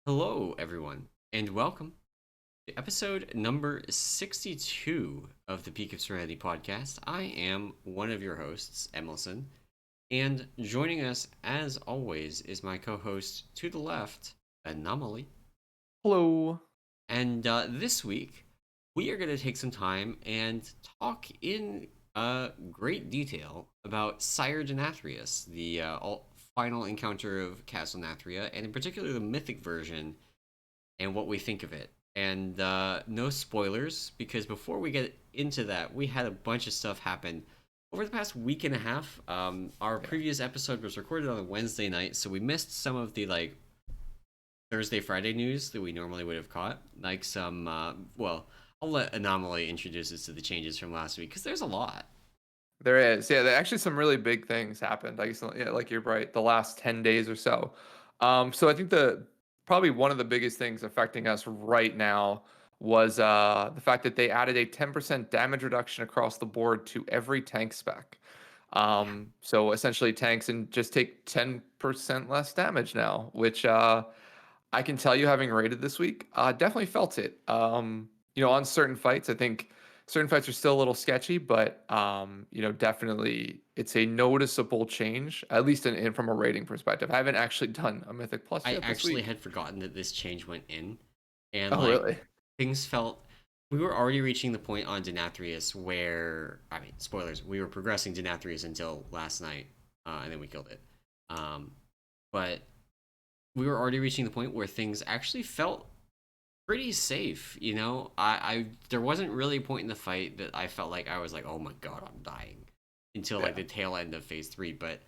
Hello, everyone, and welcome to episode number 62 of the Peak of Serenity podcast. I am one of your hosts, emallson, and joining us, as always, is my co host to the left, Anomoly. Hello. And this week, we are going to take some time and talk in great detail about Sire Denathrius, the final encounter of Castle Nathria, and in particular the Mythic version and what we think of it. And no spoilers, because before we get into that, we had a bunch of stuff happen over the past week and a half. Our Yeah. previous episode was recorded on a Wednesday night, so we missed some of the Thursday, Friday news that we normally would have caught. Like some, I'll let Anomaly introduce us to the changes from last week because there's a lot. There is. Yeah, there actually some really big things happened. I guess yeah, like you're right, the last 10 days or so. So I think the probably one of the biggest things affecting us right now was the fact that they added a 10% damage reduction across the board to every tank spec. Yeah, So essentially tanks and just take 10% less damage now, which I can tell you, having raided this week, definitely felt it. On certain fights, I think certain fights are still a little sketchy, but definitely it's a noticeable change, at least in from a rating perspective. I haven't actually done a Mythic Plus I yet this actually week. had forgotten that this change went in, and Oh, really? things felt we were already reaching the point on Denathrius where spoilers, we were progressing Denathrius until last night, and then we killed it. Um, but we were already reaching the point where things actually felt pretty safe. I there wasn't really a point in the fight that I felt like I was like, oh my god, I'm dying until like Yeah. the tail end of phase three. But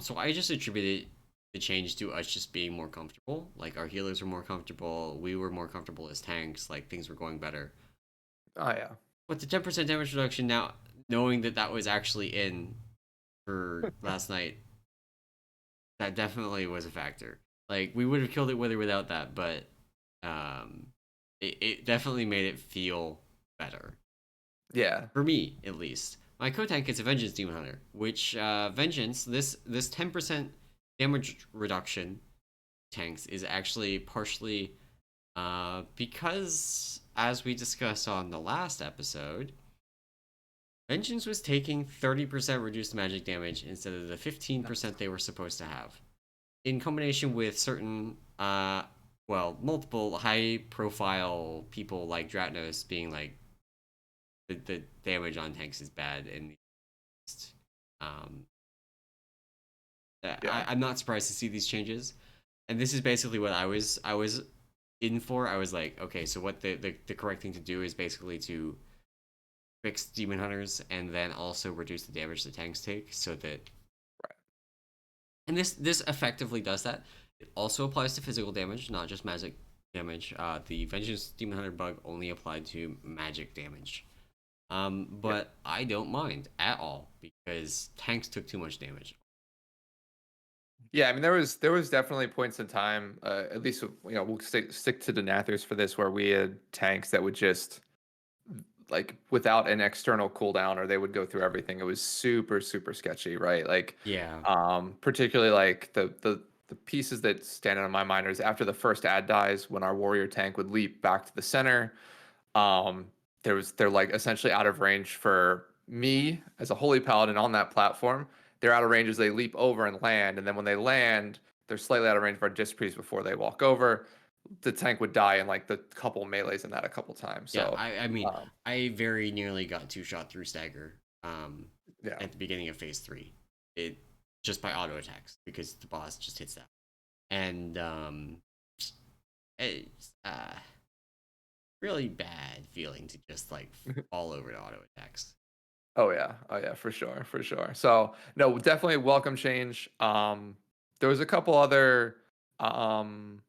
so I just attributed the change to us just being more comfortable. Like our healers were more comfortable, we were more comfortable as tanks. Like things were going better. Oh, yeah. But the 10% damage reduction now, knowing that that was actually in for last night, that definitely was a factor. Like we would have killed it with or without that, but um, it definitely made it feel better Yeah. for me, at least. My co-tank is a Vengeance Demon Hunter, which Vengeance this 10% damage reduction tanks is actually partially because, as we discussed on the last episode, Vengeance was taking 30% reduced magic damage instead of the Nice. 15% they were supposed to have. In combination with certain, multiple high profile people like Dratnos being like, the damage on tanks is bad. And um, Yeah. I'm not surprised to see these changes. And this is basically what I was in for. I was like, okay, so what the correct thing to do is basically to fix demon hunters and then also reduce the damage the tanks take, so that Right. and this effectively does that. It also applies to physical damage, not just magic damage. The vengeance demon hunter bug only applied to magic damage. Yeah. But I don't mind at all because tanks took too much damage. Yeah, I mean there was definitely points in time, at least we'll stick to the Nathers for this, where we had tanks that would just like without an external cooldown, or they would go through everything. It was super super sketchy, right? Like Yeah, particularly like the pieces that stand out in my mind is after the first ad dies, when our warrior tank would leap back to the center. um they're like essentially out of range for me as a holy paladin on that platform. They're out of range as they leap over and land, and then when they land, they're slightly out of range of our disc priest before they walk over. The tank would die in like the couple melees in that a couple times. yeah. So I mean, um, I very nearly got two shot through stagger. yeah. At the beginning of phase three, it just by auto attacks because the boss just hits that, and it's really bad feeling to just like fall over to auto attacks. Oh yeah, for sure, for sure. So no, definitely a welcome change. There was a couple other, um,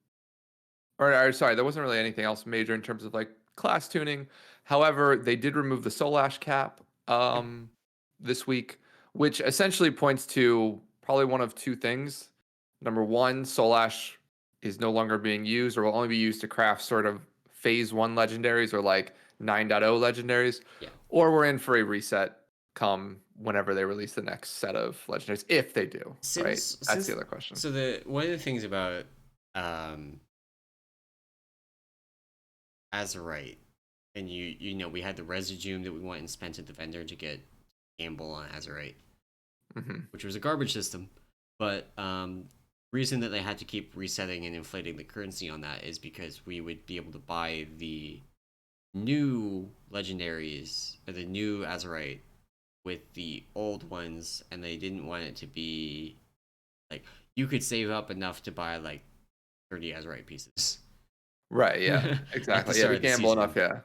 or sorry, there wasn't really anything else major in terms of like class tuning. However, they did remove the Soul Ash cap Yep. this week, which essentially points to probably one of two things. Number one, Soul Ash is no longer being used, or will only be used to craft sort of phase one legendaries, or like 9.0 legendaries, Yeah. or we're in for a reset come whenever they release the next set of legendaries, if they do, right? Since That's the since other question. so the one of the things about um Azerite, and you know we had the residuum that we went and spent at the vendor to get gamble on Azerite, Hmm. which was a garbage system. But reason that they had to keep resetting and inflating the currency on that is because we would be able to buy the new legendaries or the new Azerite with the old ones, and they didn't want it to be like you could save up enough to buy like 30 Azerite pieces Right. Yeah. at the Exactly. Yeah. start To of the gamble enough. season.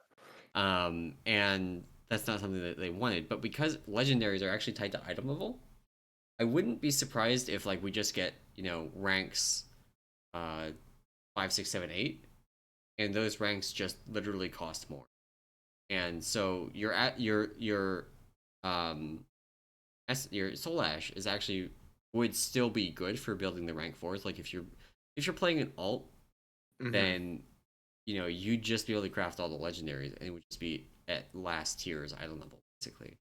Yeah. And that's not something that they wanted. But because legendaries are actually tied to item level, I wouldn't be surprised if like we just get ranks uh 5, 6, 7, 8, and those ranks just literally cost more. And so you're at um your Soul Ash is actually would still be good for building the rank fours. Like if you're playing an alt, Hmm. then you'd just be able to craft all the legendaries, and it would just be at last tier's item level basically.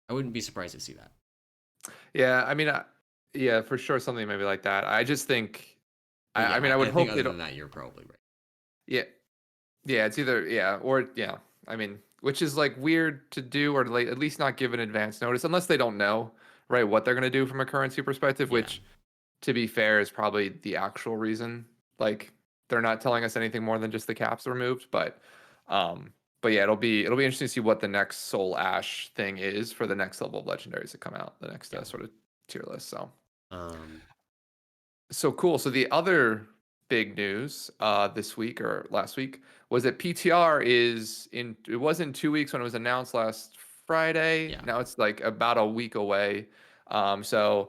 I wouldn't be surprised to see that. Yeah. I mean, yeah, for sure, something maybe like that. I just think. But I yeah, mean, I would I think hope other they don't. than that, you're probably right. Yeah. Yeah. It's either yeah or yeah. I mean, which is like weird to do or like at least not give an advance notice unless they don't know right what they're gonna do from a currency perspective. Yeah. Which, to be fair, is probably the actual reason. Like they're not telling us anything more than just the caps removed. Um, but yeah, it'll be interesting to see what the next Soul Ash thing is for the next level of legendaries that come out, the next Yeah. sort of tier list. Um. So cool. So the other big news this week or last week was that PTR is in. It was in 2 weeks when it was announced last Friday. Yeah. Now it's like about a week away. So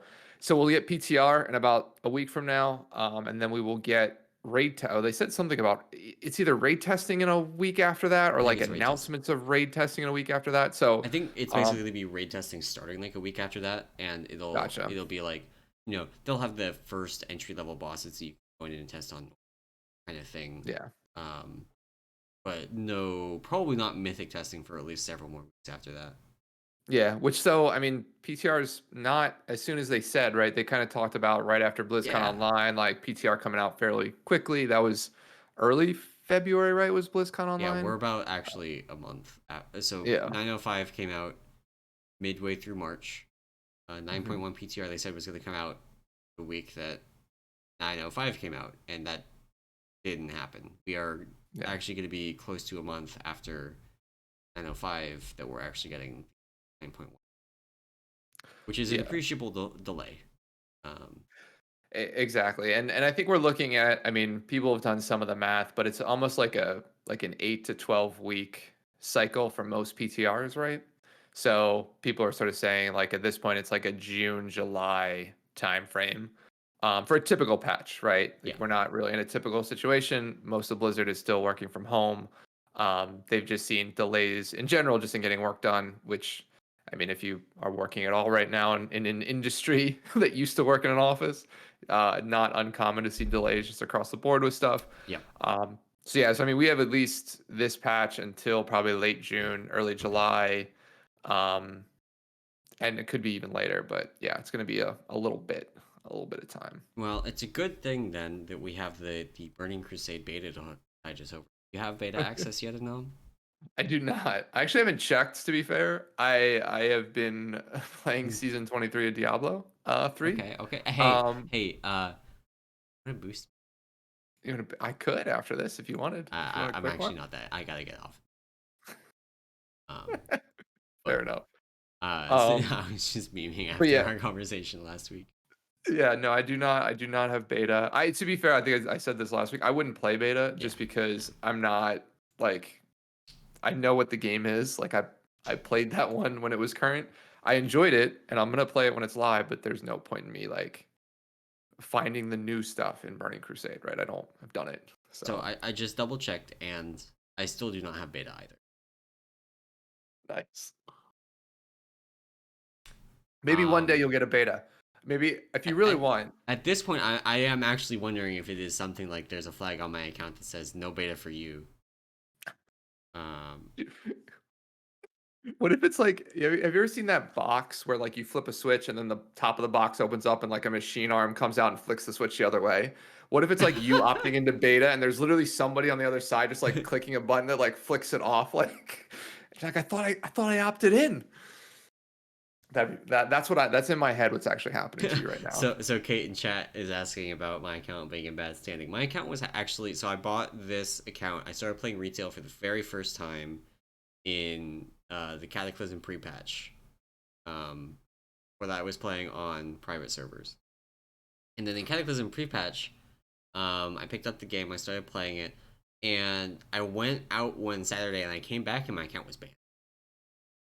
we'll get PTR in about a week from now, and then we will get raid. Oh, they said something about it's either raid testing in a week after that, I or think like it's raid testing. announcements of raid testing in a week after that. So, I think it's basically um, gonna be raid testing starting like a week after that, and it'll gotcha. it'll be like they'll have the first entry level bosses that you go in and test on kind of thing. Yeah. Um, but no, probably not mythic testing for at least several more weeks after that. Yeah, which so I mean PTR's not as soon as they said, right? They kind of talked about right after BlizzCon Yeah, Online, like PTR coming out fairly quickly. That was early February, right? Was BlizzCon yeah, we're Online? about actually a month. So Yeah. 905 came out midway through March. Hmm. 9.1 PTR they said was going to come out the week that 905 came out, and that didn't happen. We are Yeah. actually going to be close to a month after 905 that we're actually getting 9.1, which is an Yeah. appreciable delay. Um, Exactly. And I think we're looking at, I mean, people have done some of the math, but it's almost like an 8 to 12 week cycle for most PTRs, right? So people are sort of saying like at this point it's like a June, July time frame for a typical patch, right? yeah, Like we're not really in a typical situation. Most of Blizzard is still working from home. They've just seen delays in general just in getting work done, which I mean, if you are working at all right now in an industry that used to work in an office, not uncommon to see delays just across the board with stuff. yeah. So yeah, so I mean, we have at least this patch until probably late June, early July, um, and it could be even later. But yeah, it's going to be a little bit of time. Well, it's a good thing then that we have the Burning Crusade beta to tide us over. You have beta access yet, no? I do not. I actually haven't checked. To be fair, I have been playing season 23 of Diablo 3. Okay, okay. Hey, Um, hey. I'm gonna boost. I could after this if you wanted. If you want a I'm quick actually one, not that. I gotta get off. Um, fair but enough. so Um, I was just memeing but after yeah, our conversation last week. yeah, no, I do not. I do not have beta. To be fair, I think I said this last week. I wouldn't play beta Yeah, just yeah. because I'm not like I know what the game is. Like I played that one when it was current. I enjoyed it, and I'm gonna play it when it's live. But there's no point in me like finding the new stuff in Burning Crusade, right? I've done it. So So I just double checked, and I still do not have beta either. nice. Maybe one day Um, you'll get a beta. Maybe if you at, really at, want. at this point, I am actually wondering if it is something like there's a flag on my account that says no beta for you. Um, What if it's like, have you ever seen that box where like you flip a switch and then the top of the box opens up and like a machine arm comes out and flicks the switch the other way? What if it's like you opting into beta and there's literally somebody on the other side just like clicking a button that like flicks it off? Like, it's like I thought I opted in. That's in my head what's actually happening to you right now. So Kate in chat is asking about my account being in bad standing. My account was actually, so I bought this account. I started playing retail for the very first time in the Cataclysm pre-patch, um, where I was playing on private servers. And then in Cataclysm pre-patch, I picked up the game. I started playing it, and I went out one Saturday, and I came back, and my account was banned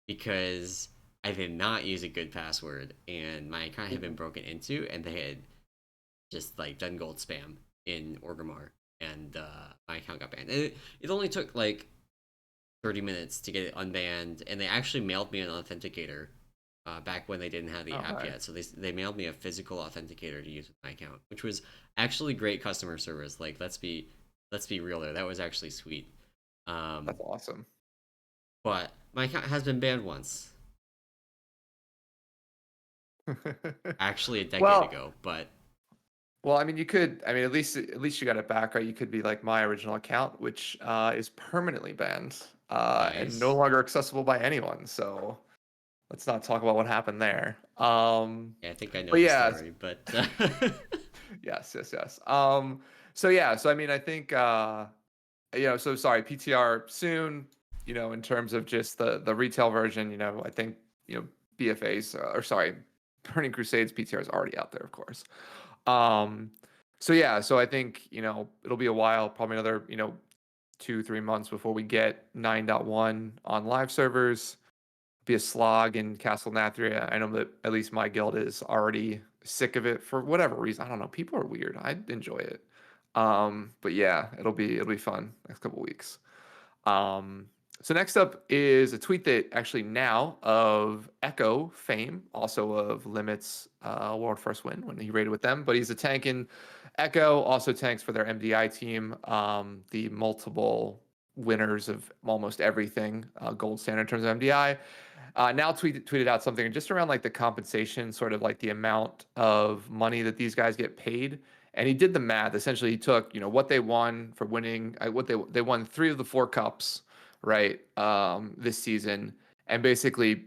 because I did not use a good password, and my account had been broken into, and they had just like done gold spam in Orgrimmar, and my account got banned. It only took like 30 minutes to get it unbanned, and they actually mailed me an authenticator back when they didn't have the Oh, app hi. yet. So they mailed me a physical authenticator to use with my account, which was actually great customer service. Like let's be real there. That was actually sweet. Um, That's awesome. but my account has been banned once, actually a decade Well, ago. But well, I mean, you could. I mean, at least you got it back, right? You could be like my original account, which is permanently banned and no nice. longer accessible by anyone. So let's not talk about what happened there. Yeah, I think I know But the yeah, story, but yes, yes, yes. So yeah, so I mean, I think so sorry, PTR soon. In terms of just the retail version, I think BFA's or sorry, Burning Crusades PTR is already out there, of course. Um, so yeah, so I think, it'll be a while, probably another, 2, 3 months before we get 9.1 on live servers. Be a slog in Castle Nathria. I know that at least my guild is already sick of it for whatever reason. I don't know. People are weird. I enjoy it. But yeah, it'll be fun next couple weeks. Um, so next up is a tweet that actually now of Echo fame, also of Limit's World First Win when he raided with them, but he's a tank in Echo, also tanks for their MDI team, the multiple winners of almost everything, gold standard in terms of MDI. Now tweeted out something just around like the compensation, sort of like the amount of money that these guys get paid. And he did the math. Essentially, he took what they won for winning, what they won 3 of the 4 cups, right, this season, and basically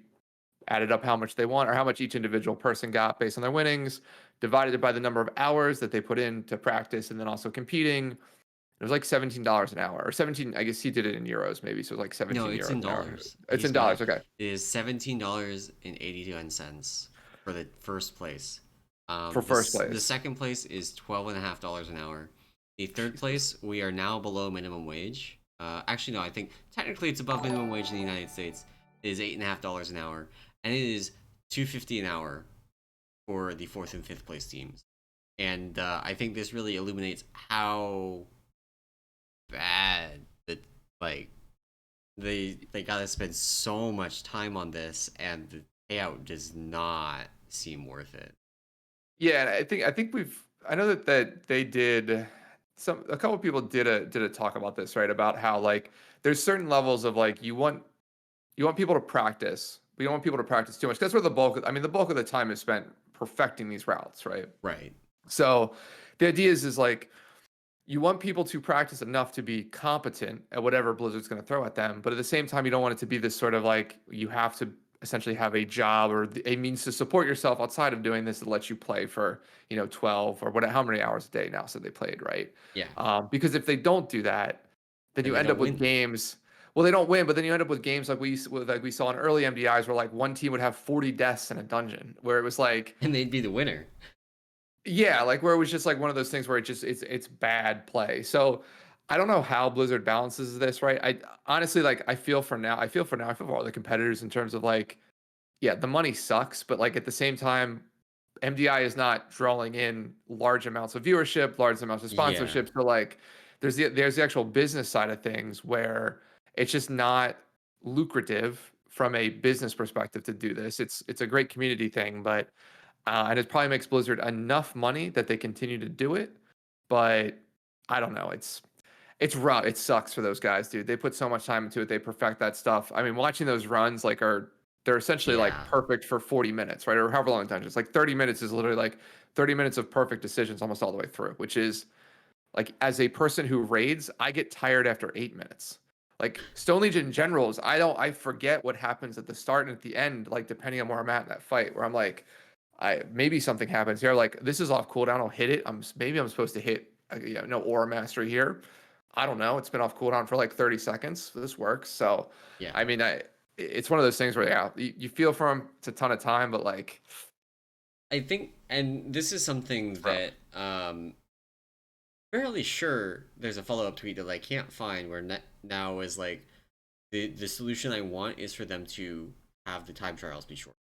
added up how much they won or how much each individual person got based on their winnings, divided it by the number of hours that they put in to practice, and then also competing. It was like $17 an hour, or 17. I guess he did it in euros, maybe. So it was like no, 17 it's euros in an hour. dollars. It's He's in got dollars. Okay. it is $17.81 for the first place. For first The place. second place is $12.50 an hour. The third Jesus. place, we are now below minimum wage. Actually, no, I think technically it's above minimum wage in the United States. It is $8.50 an hour, and it is $2.50 an hour for the fourth and fifth place teams. And I think this really illuminates how bad the like they gotta spend so much time on this, and the payout does not seem worth it. Yeah, and I think I know that they did a couple of people did a talk about this, right? About how like there's certain levels of like you want people to practice, but you don't want people to practice too much. That's where the bulk of the time is spent perfecting these routes, right? Right. So the idea is like you want people to practice enough to be competent at whatever Blizzard's going to throw at them, but at the same time, you don't want it to be this sort of like you have to essentially have a job or a means to support yourself outside of doing this that lets you play for 12 or how many hours a day now so they played, right? Yeah. Because if they don't do that, then And you they end don't up with win. games. Well, they don't win, but then you end up with games like we saw in early MDIs where like one team would have 40 deaths in a dungeon, where it was like And they'd be the winner. yeah, like where it was just like one of those things where it's bad play. So I don't know how Blizzard balances this, right? I honestly like I feel for all the competitors in terms of like, yeah, the money sucks, but like at the same time, MDI is not drawing in large amounts of viewership, large amounts of Yeah. sponsorship. So like there's the actual business side of things where it's just not lucrative from a business perspective to do this. It's a great community thing, but and it probably makes Blizzard enough money that they continue to do it. But I don't know. It's rough. It sucks for those guys, dude. They put so much time into it. They perfect that stuff. I mean, watching those runs like are they're essentially like Yeah. perfect for 40 minutes, right? Or however long dungeons. Like 30 minutes is literally like 30 minutes of perfect decisions almost all the way through, which is like as a person who raids, I get tired after 8 minutes. Like Stone Legion in general is I forget what happens at the start and at the end, like depending on where I'm at in that fight, where I'm like, I maybe something happens here. Like this is off cooldown, I'll hit it. Maybe I'm supposed to hit no aura mastery here. I don't know. It's been off cooldown for like 30 seconds. So this works. So Yeah. I mean it's one of those things where yeah, you feel for them, it's a ton of time, but like I think, and this is something it's rough. that fairly sure there's a follow up tweet that I can't find where now is like the solution I want is for them to have the time trials be short.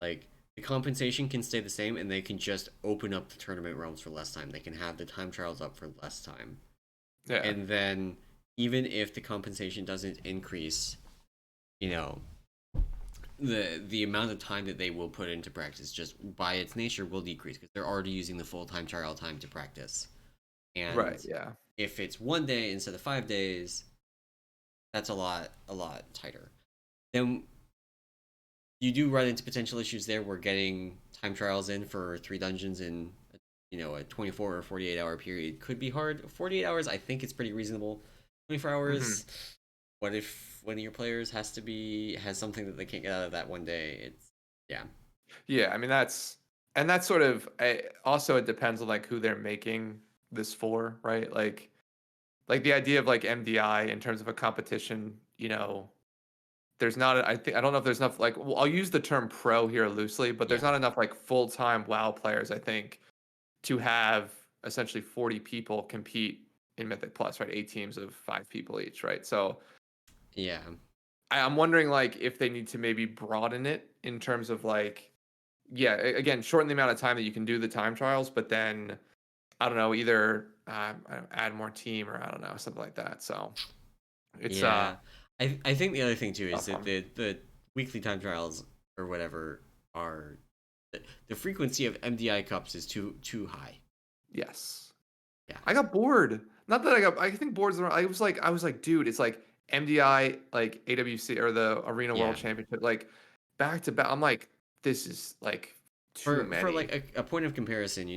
Like the compensation can stay the same, and they can just open up the tournament realms for less time. They can have the time trials up for less time, Yeah. and then even if the compensation doesn't increase, you know, the amount of time that they will put into practice just by its nature will decrease because they're already using the full time trial time to practice. Right. And Yeah. if it's 1 day instead of 5 days, that's a lot tighter. Then you do run into potential issues there. We're getting time trials in for 3 dungeons in a 24 or 48 hour period could be hard. 48 hours, I think it's pretty reasonable. 24 hours, Hmm. what if one of your players has something that they can't get out of that 1 day? It's yeah, Yeah, I mean that's sort of also it depends on like who they're making this for, right? Like the idea of like MDI in terms of a competition, there's not I don't know if there's enough like well, I'll use the term pro here loosely, but there's yeah, not enough like full-time WoW players I think to have essentially 40 people compete in Mythic Plus, right? 8 teams of 5 people each, right? So yeah. I'm wondering like if they need to maybe broaden it in terms of like yeah, again, shorten the amount of time that you can do the time trials, but then I don't know, either add more team or I don't know, something like that. So it's Yeah, I think the other thing too is tough that one. the weekly time trials or whatever are the frequency of MDI cups is too high. Yes. Yeah, I got bored. Not that I think bored's the wrong I was like, dude, it's like MDI, like AWC or the Arena World yeah. Championship, like back to back. I'm like, this is like too For many. like a point of comparison,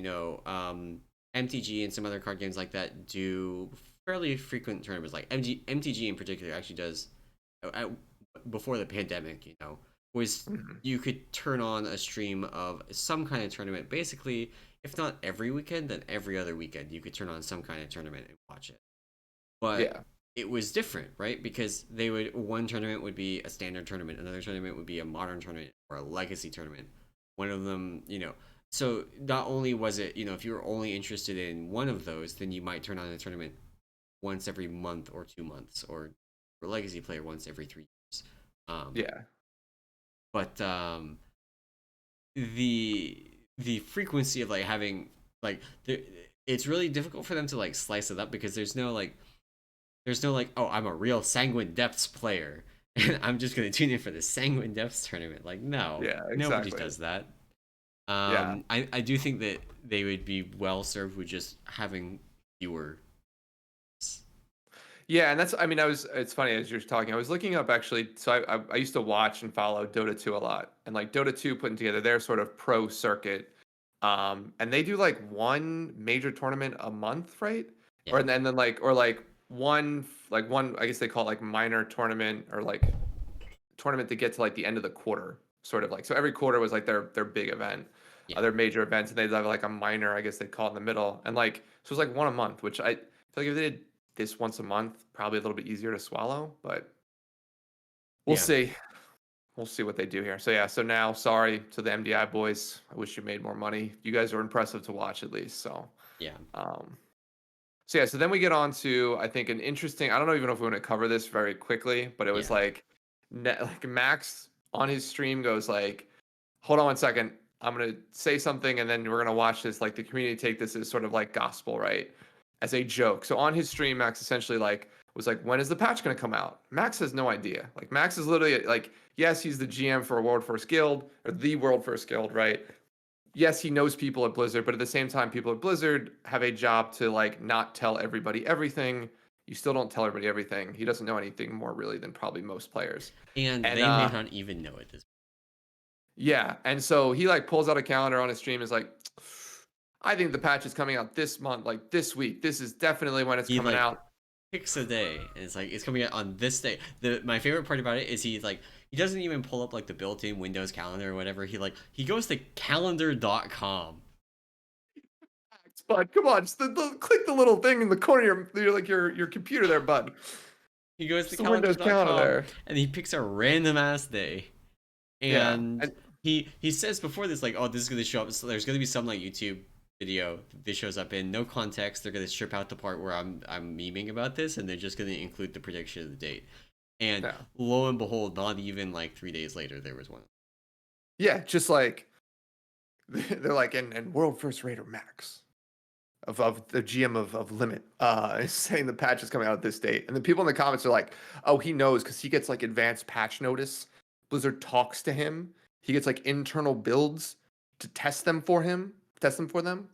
MTG and some other card games like that do fairly frequent tournaments. Like MTG in particular actually does at, before the pandemic. Was Mhm. you could turn on a stream of some kind of tournament. Basically, if not every weekend, then every other weekend you could turn on some kind of tournament and watch it. But Yeah. it was different, right? Because one tournament would be a standard tournament, another tournament would be a modern tournament or a legacy tournament. One of them, so not only was it, if you were only interested in one of those, then you might turn on a tournament once every month or 2 months, or for legacy player once every 3 years. Um, Yeah. but the frequency of like having like it's really difficult for them to like slice it up because there's no like, oh, I'm a real Sanguine Depths player, and I'm just gonna tune in for the Sanguine Depths tournament. Like, no, Yeah, nobody exactly. does that. Yeah. I do think that they would be well served with just having fewer. Yeah, and I mean, it's funny as you're talking, I was looking up actually, so I used to watch and follow Dota 2 a lot, and like Dota 2 putting together their sort of pro circuit, and they do like one major tournament a month, right? Or Yeah, and then like one, I guess they call it like minor tournament or like tournament to get to like the end of the quarter, sort of like. So every quarter was like their big event, yeah, their major events, and they'd have like a minor, I guess they call it in the middle, and like so it was like one a month, which I feel like if they did this once a month, probably a little bit easier to swallow, but we'll yeah, see. We'll see what they do here. So yeah, so now sorry to the MDI boys. I wish you made more money. You guys are impressive to watch at least. yeah, Um, so yeah, so then we get on to I think an interesting. I don't know even know if we want to cover this very quickly, but it was yeah, like, like Max on his stream goes like, "Hold on one second, I'm gonna say something, and then we're gonna watch this. Like the community take this as sort of like gospel, right? As a joke." So on his stream, Max essentially like was like, "When is the patch gonna come out?" Max has no idea. Like Max is literally like, yes, he's the GM for a World First Guild or the World First Guild, right? Yes, he knows people at Blizzard, but at the same time, people at Blizzard have a job to like not tell everybody everything. you still don't tell everybody everything. He doesn't know anything more really than probably most players. And And they may not even know it this. yeah, and so he like pulls out a calendar on his stream, is like, I think the patch is coming out this month, like this week. This is definitely when it's He coming like out. picks a day, and it's like it's coming out on this day. My favorite part about it is he doesn't even pull up like the built-in Windows calendar or whatever. He goes to calendar.com. Bud, come on, just click the little thing in the corner of your computer there, bud. He goes to Just the Windows calendar calendar.com there. and he picks a random ass day. Yeah, And and he says before this, like, oh, this is gonna show up, so there's gonna be some like YouTube video this shows up in, no context. They're gonna strip out the part where I'm memeing about this, and they're just gonna include the prediction of the date. And yeah, lo and behold, not even like 3 days later, there was one. yeah, just like they're like, and world first raider Max of the GM of Limit is saying the patch is coming out at this date, and the people in the comments are like, oh, he knows because he gets like advanced patch notice. Blizzard talks to him. He gets like internal builds to test them for for them.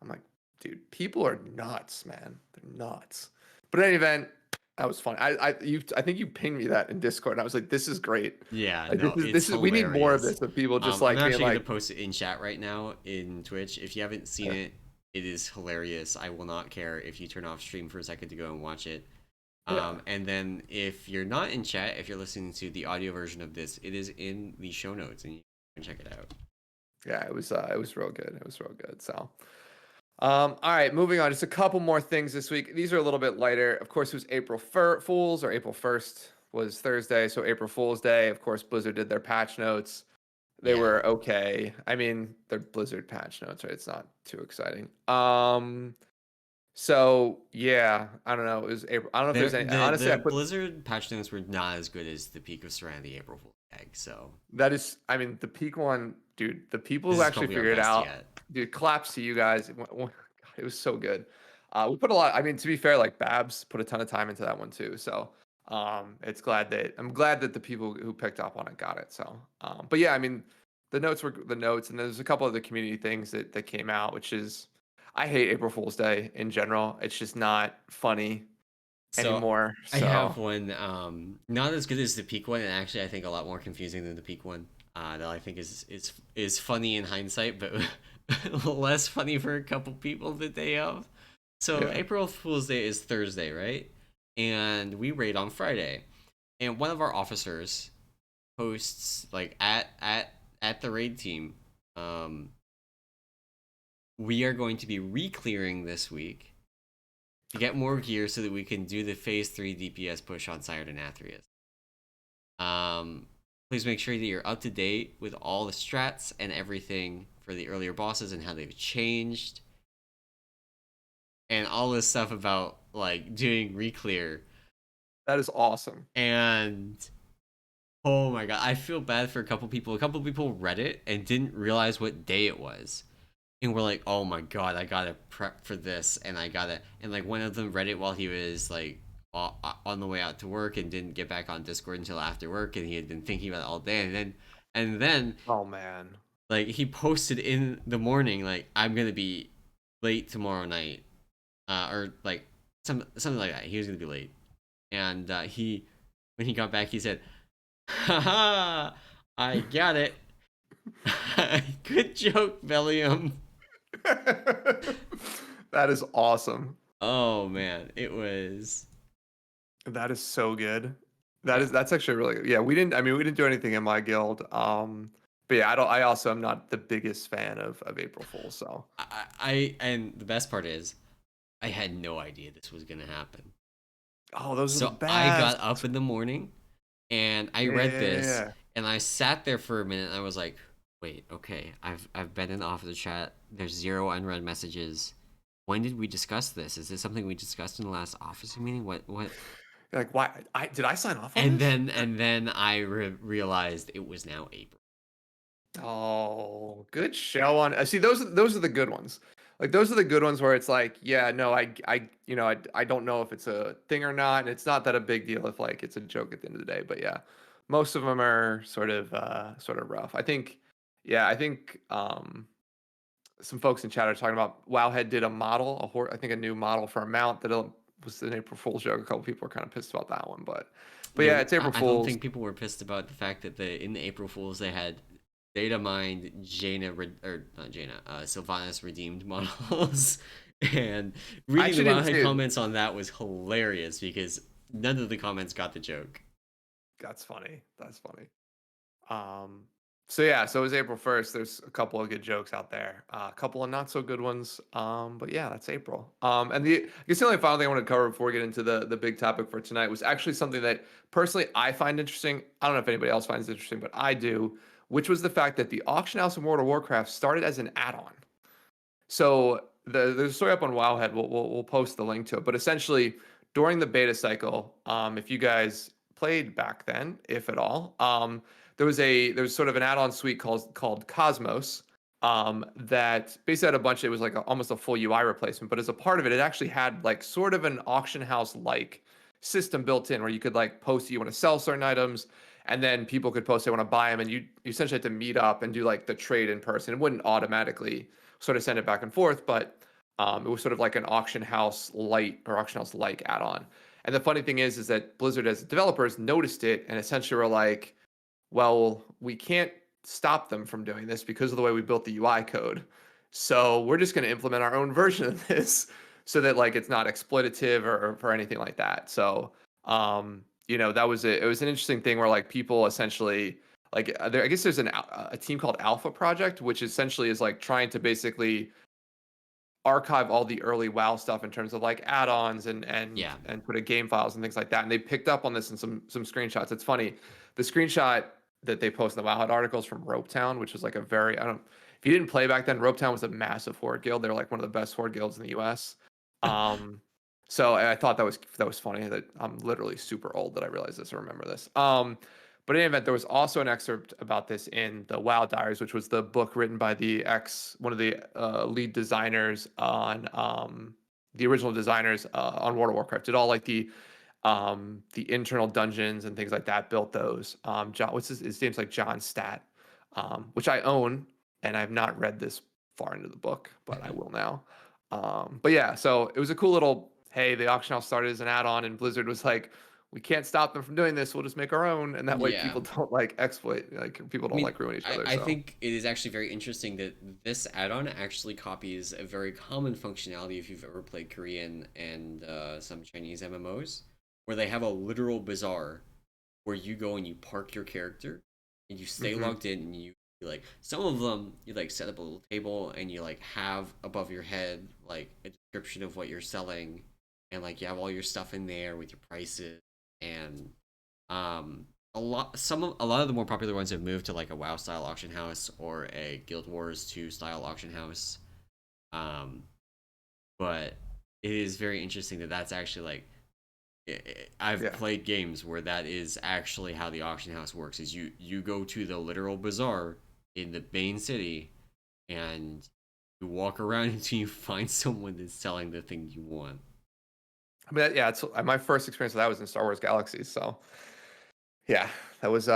I'm like, dude, people are nuts, man. They're nuts. But in any event, that was fun. I think you pinged me that in Discord, and I was like, this is great. Yeah, Like no, it's this is we need more of hilarious. this of people just I'm like being actually gonna like, post it in chat right now in Twitch. If you haven't seen it, it is hilarious. I will not care if you turn off stream for a second to go and watch it. yeah, And then if you're not in chat, if you're listening to the audio version of this, it is in the show notes, and you can check it out. yeah, it was real good. It was real good. So, all right, moving on. Just a couple more things this week. These are a little bit lighter. Of course, it was April Fools, or April 1st was Thursday, so April Fool's Day. Of course, Blizzard did their patch notes. They Yeah, were okay. I mean, they're Blizzard patch notes, right? It's not too exciting. So yeah, I don't know. It was April. I don't know if there's any. Honestly, I the put Blizzard patch notes were not as good as the peak of Serenity April Fool's Egg, so that is. I mean, the peak one, dude. The people this who is actually probably our figured it best out, yet. dude. Claps to you guys. God, it was so good. We put a lot. I mean, to be fair, like Babs put a ton of time into that one too. So I'm glad that the people who picked up on it got it. So but yeah, I mean, the notes were the notes, and there's a couple of the community things that came out, which is I hate April Fool's Day in general. It's just not funny So anymore. I So have one, not as good as the peak one, and actually I think a lot more confusing than the peak one. That I think is funny in hindsight, but less funny for a couple people the day of. So yeah, April Fool's Day is Thursday, right? And we raid on Friday. And one of our officers posts like at the raid team, um, we are going to be re-clearing this week to get more gear so that we can do the phase 3 DPS push on Sire Denathrius. Please make sure that you're up to date with all the strats and everything for the earlier bosses and how they've changed. And all this stuff about like doing re-clear. that is awesome. And oh my god, I feel bad for a couple people. A couple people read it and didn't realize what day it was. And we're like, oh my god, I gotta prep for this, and I gotta, and like one of them read it while he was like on the way out to work and didn't get back on Discord until after work, and he had been thinking about it all day, and then Oh man. like he posted in the morning like I'm gonna be late tomorrow night, or like something like that. He was gonna be late, and he when he got back he said, haha, I got it. Good joke, Bellium. That is awesome. Oh man, it was That is so good. yeah. That's actually really good. Yeah, we didn't do anything in my guild. But yeah, I also am not the biggest fan of April Fools, so I and the best part is I had no idea this was gonna happen. oh, those are the So I got best. up in the morning and I Yeah, yeah, read yeah, this yeah. and I sat there for a minute and I was like, wait, okay, I've been in the officer chat. There's zero unread messages. When did we discuss this? Is this something we discussed in the last officer meeting? What? You're like, why I did I sign off on And this? then I realized it was now April. Oh, good show on. See, those are the good ones. Like those are the good ones where it's like, yeah, no, I don't know if it's a thing or not, and it's not that a big deal if like it's a joke at the end of the day. But yeah, most of them are sort of rough. Yeah, I think some folks in chat are talking about Wowhead did a model, I think a new model for a mount was an April Fool's joke. A couple people are kind of pissed about that one, but yeah, Yeah, it's April I don't Fool's. think people were pissed about the fact that in the April Fools they had data mined or not Jaina, Sylvanas redeemed models, and I reading the actually didn't wildhead see it. comments on that was hilarious because none of the comments got the joke. That's funny. That's funny. Um, so yeah, so it was April 1st. There's a couple of good jokes out there, a couple of not so good ones. But yeah, that's April. And I guess the only final thing I want to cover before we get into the big topic for tonight was actually something that personally I find interesting. I don't know if anybody else finds it interesting, but I do, which was the fact that the auction house in World of Warcraft started as an add-on. So there's a story up on Wowhead. We'll post the link to it. But essentially, during the beta cycle, if you guys played back then, if at all, there was sort of an add-on suite called Cosmos, that basically had a bunch. It was like almost a full UI replacement. But as a part of it, it actually had like sort of an auction house like system built in where you could like post that you want to sell certain items. And then people could post they want to buy them, and you essentially had to meet up and do like the trade in person. It wouldn't automatically sort of send it back and forth, but it was sort of like an auction house light or auction house like add-on. And the funny thing is that Blizzard as developers noticed it and essentially were like, well, we can't stop them from doing this because of the way we built the UI code. So we're just going to implement our own version of this so that like it's not exploitative or for anything like that. So that was it. It was an interesting thing where like people essentially like I guess there's a team called Alpha Project, which essentially is like trying to basically archive all the early WoW stuff in terms of like add-ons Yeah, and put in game files and things like that. And they picked up on this in some screenshots. It's funny. The screenshot that they posted in the WoW articles from Ropetown, which was like a very I don't if you didn't play back then, Ropetown was a massive horde guild. They're like one of the best horde guilds in the US. Um so I thought that was funny that I'm literally super old that I realized this or remember this. But in any event, there was also an excerpt about this in the WoW Diaries, which was the book written by one of the lead designers on the original designers on World of Warcraft. Did all like the internal dungeons and things like that. Built those. John, what's his name's like John Stat, which I own, and I've not read this far into the book, but I will now. But yeah, so it was a cool little. Hey, the auction house started as an add-on, and Blizzard was like, we can't stop them from doing this. We'll just make our own, and that way yeah. people don't like exploit, like people I don't mean, like ruin each other. I So think it is actually very interesting that this add-on actually copies a very common functionality if you've ever played Korean and some Chinese MMOs, where they have a literal bazaar where you go and you park your character and you stay hmm logged in and you like some of them you like set up a little table and you like have above your head like a description of what you're selling and like you have all your stuff in there with your prices and um a lot of the more popular ones have moved to like a WoW style auction house or a Guild Wars 2 style auction house. Um but it is very interesting that that's actually like I've yeah, played games where that is actually how the auction house works is you go to the literal bazaar in the main city and you walk around until you find someone that's selling the thing you want. I mean, yeah, it's my first experience with that was in Star Wars Galaxies. So yeah, that was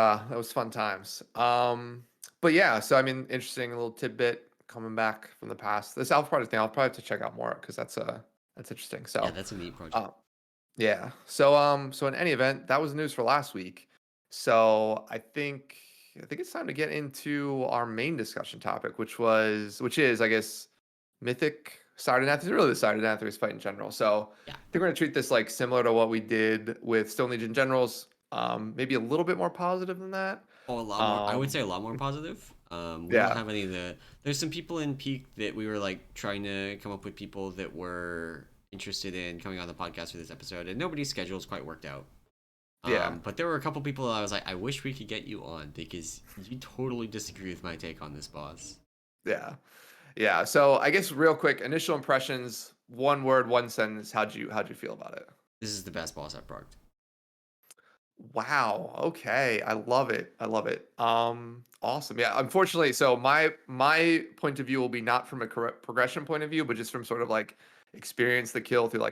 fun times. But yeah, so I mean, interesting little tidbit coming back from the past. This Alpha Project thing, I'll probably have to check out more because that's interesting. Yeah, So, that's a neat project. uh, yeah. So in any event, that was the news for last week. So I think it's time to get into our main discussion topic, which is I guess Mythic Sire Denathrius, really the Sire Denathrius fight in general. So Yeah. I think we're gonna treat this like similar to what we did with Stone Legion Generals. Maybe a little bit more positive than that. Oh, a lot more. I would Um, say a lot more positive. We don't yeah, have any of the. There's some people in Peak that we were like trying to come up with people that were interested in coming on the podcast for this episode, and nobody's schedules quite worked out. yeah, But there were a couple people that I was like, I wish we could get you on because you totally disagree with my take on this boss. yeah, yeah. So I guess real quick, initial impressions, one word, one sentence. How'd you feel about it? This is the best boss I've progged. Wow. Okay. I love it. I love it. Awesome. Yeah. Unfortunately, so my point of view will be not from a progression point of view, but just from sort of like experience the kill through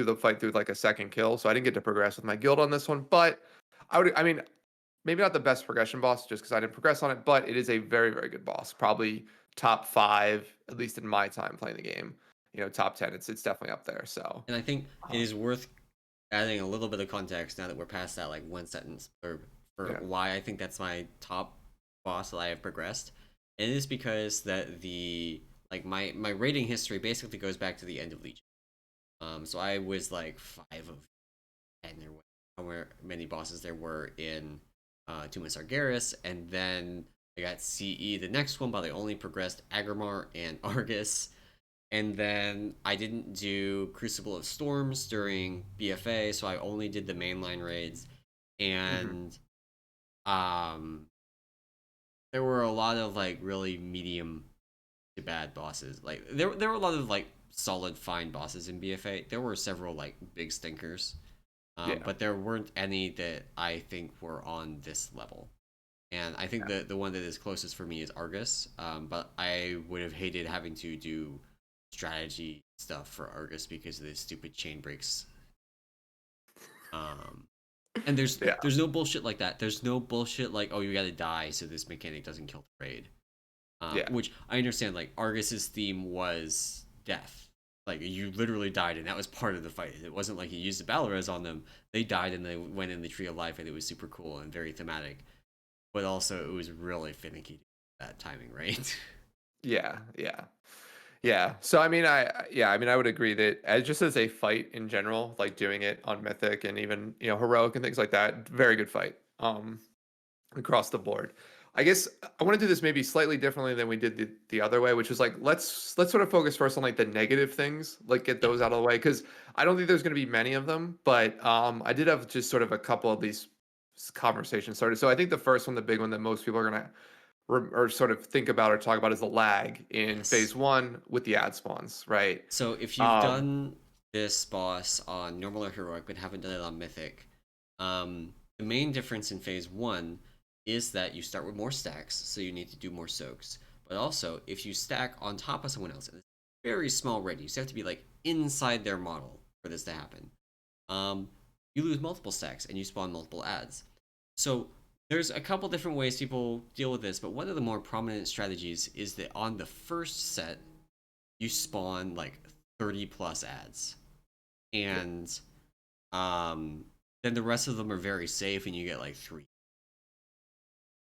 the fight through like a second kill. So I didn't get to progress with my guild on this one, but I mean, maybe not the best progression boss just because I didn't progress on it, but it is a very, very good boss. Probably top five, at least in my time playing the game. top 10. It's definitely up there. So, And I think it um, is worth adding a little bit of context now that we're past that like one sentence for yeah. why I think that's my top boss that I have progressed. And it is because that the like my rating history basically goes back to the end of Legion. So I was like 5 of 10 or however many bosses there were in Tomb of Sargeras, and then I got CE the next one, but I only progressed Agrimar and Argus. And then I didn't do Crucible of Storms during BFA, so I only did the mainline raids. Hmm. And um, there were a lot of like really medium to bad bosses. Like there were a lot of like solid fine bosses in BFA. There were several like big stinkers, Yeah. but there weren't any that I think were on this level. And I think Yeah. the one that is closest for me is Argus. But I would have hated having to do strategy stuff for Argus because of the stupid chain breaks. Um, and Yeah. there's no bullshit like that. There's no bullshit like, oh, you gotta die so this mechanic doesn't kill the raid. Yeah. Which I understand. Like Argus's theme was death. Like you literally died, and that was part of the fight. It wasn't like he used the battle res on them. They died, and they went in the tree of life, and it was super cool and very thematic. But also, it was really finicky that timing, right? Yeah. Yeah. Yeah. So I mean, I would agree that just as a fight in general, like doing it on Mythic and even heroic and things like that, very good fight. Across the board. I guess I want to do this maybe slightly differently than we did the other way, which is like let's sort of focus first on like the negative things, like get Yeah. those out of the way because I don't think there's going to be many of them, but I did have just sort of a couple of these conversations started. So I think the first one, the big one that most people are going to or sort of think about or talk about is the lag in Yes. phase one with the ad spawns, right? So if you've Um, done this boss on normal or heroic but haven't done it on mythic, the main difference in phase one is that you start with more stacks, so you need to do more soaks. But also, if you stack on top of someone else, and it's a very small radius, you have to be like inside their model for this to happen. Um, you lose multiple stacks and you spawn multiple ads. So there's a couple different ways people deal with this, but one of the more prominent strategies is that on the first set, you spawn like 30 plus ads. yeah, And um, then the rest of them are very safe and you get like 3.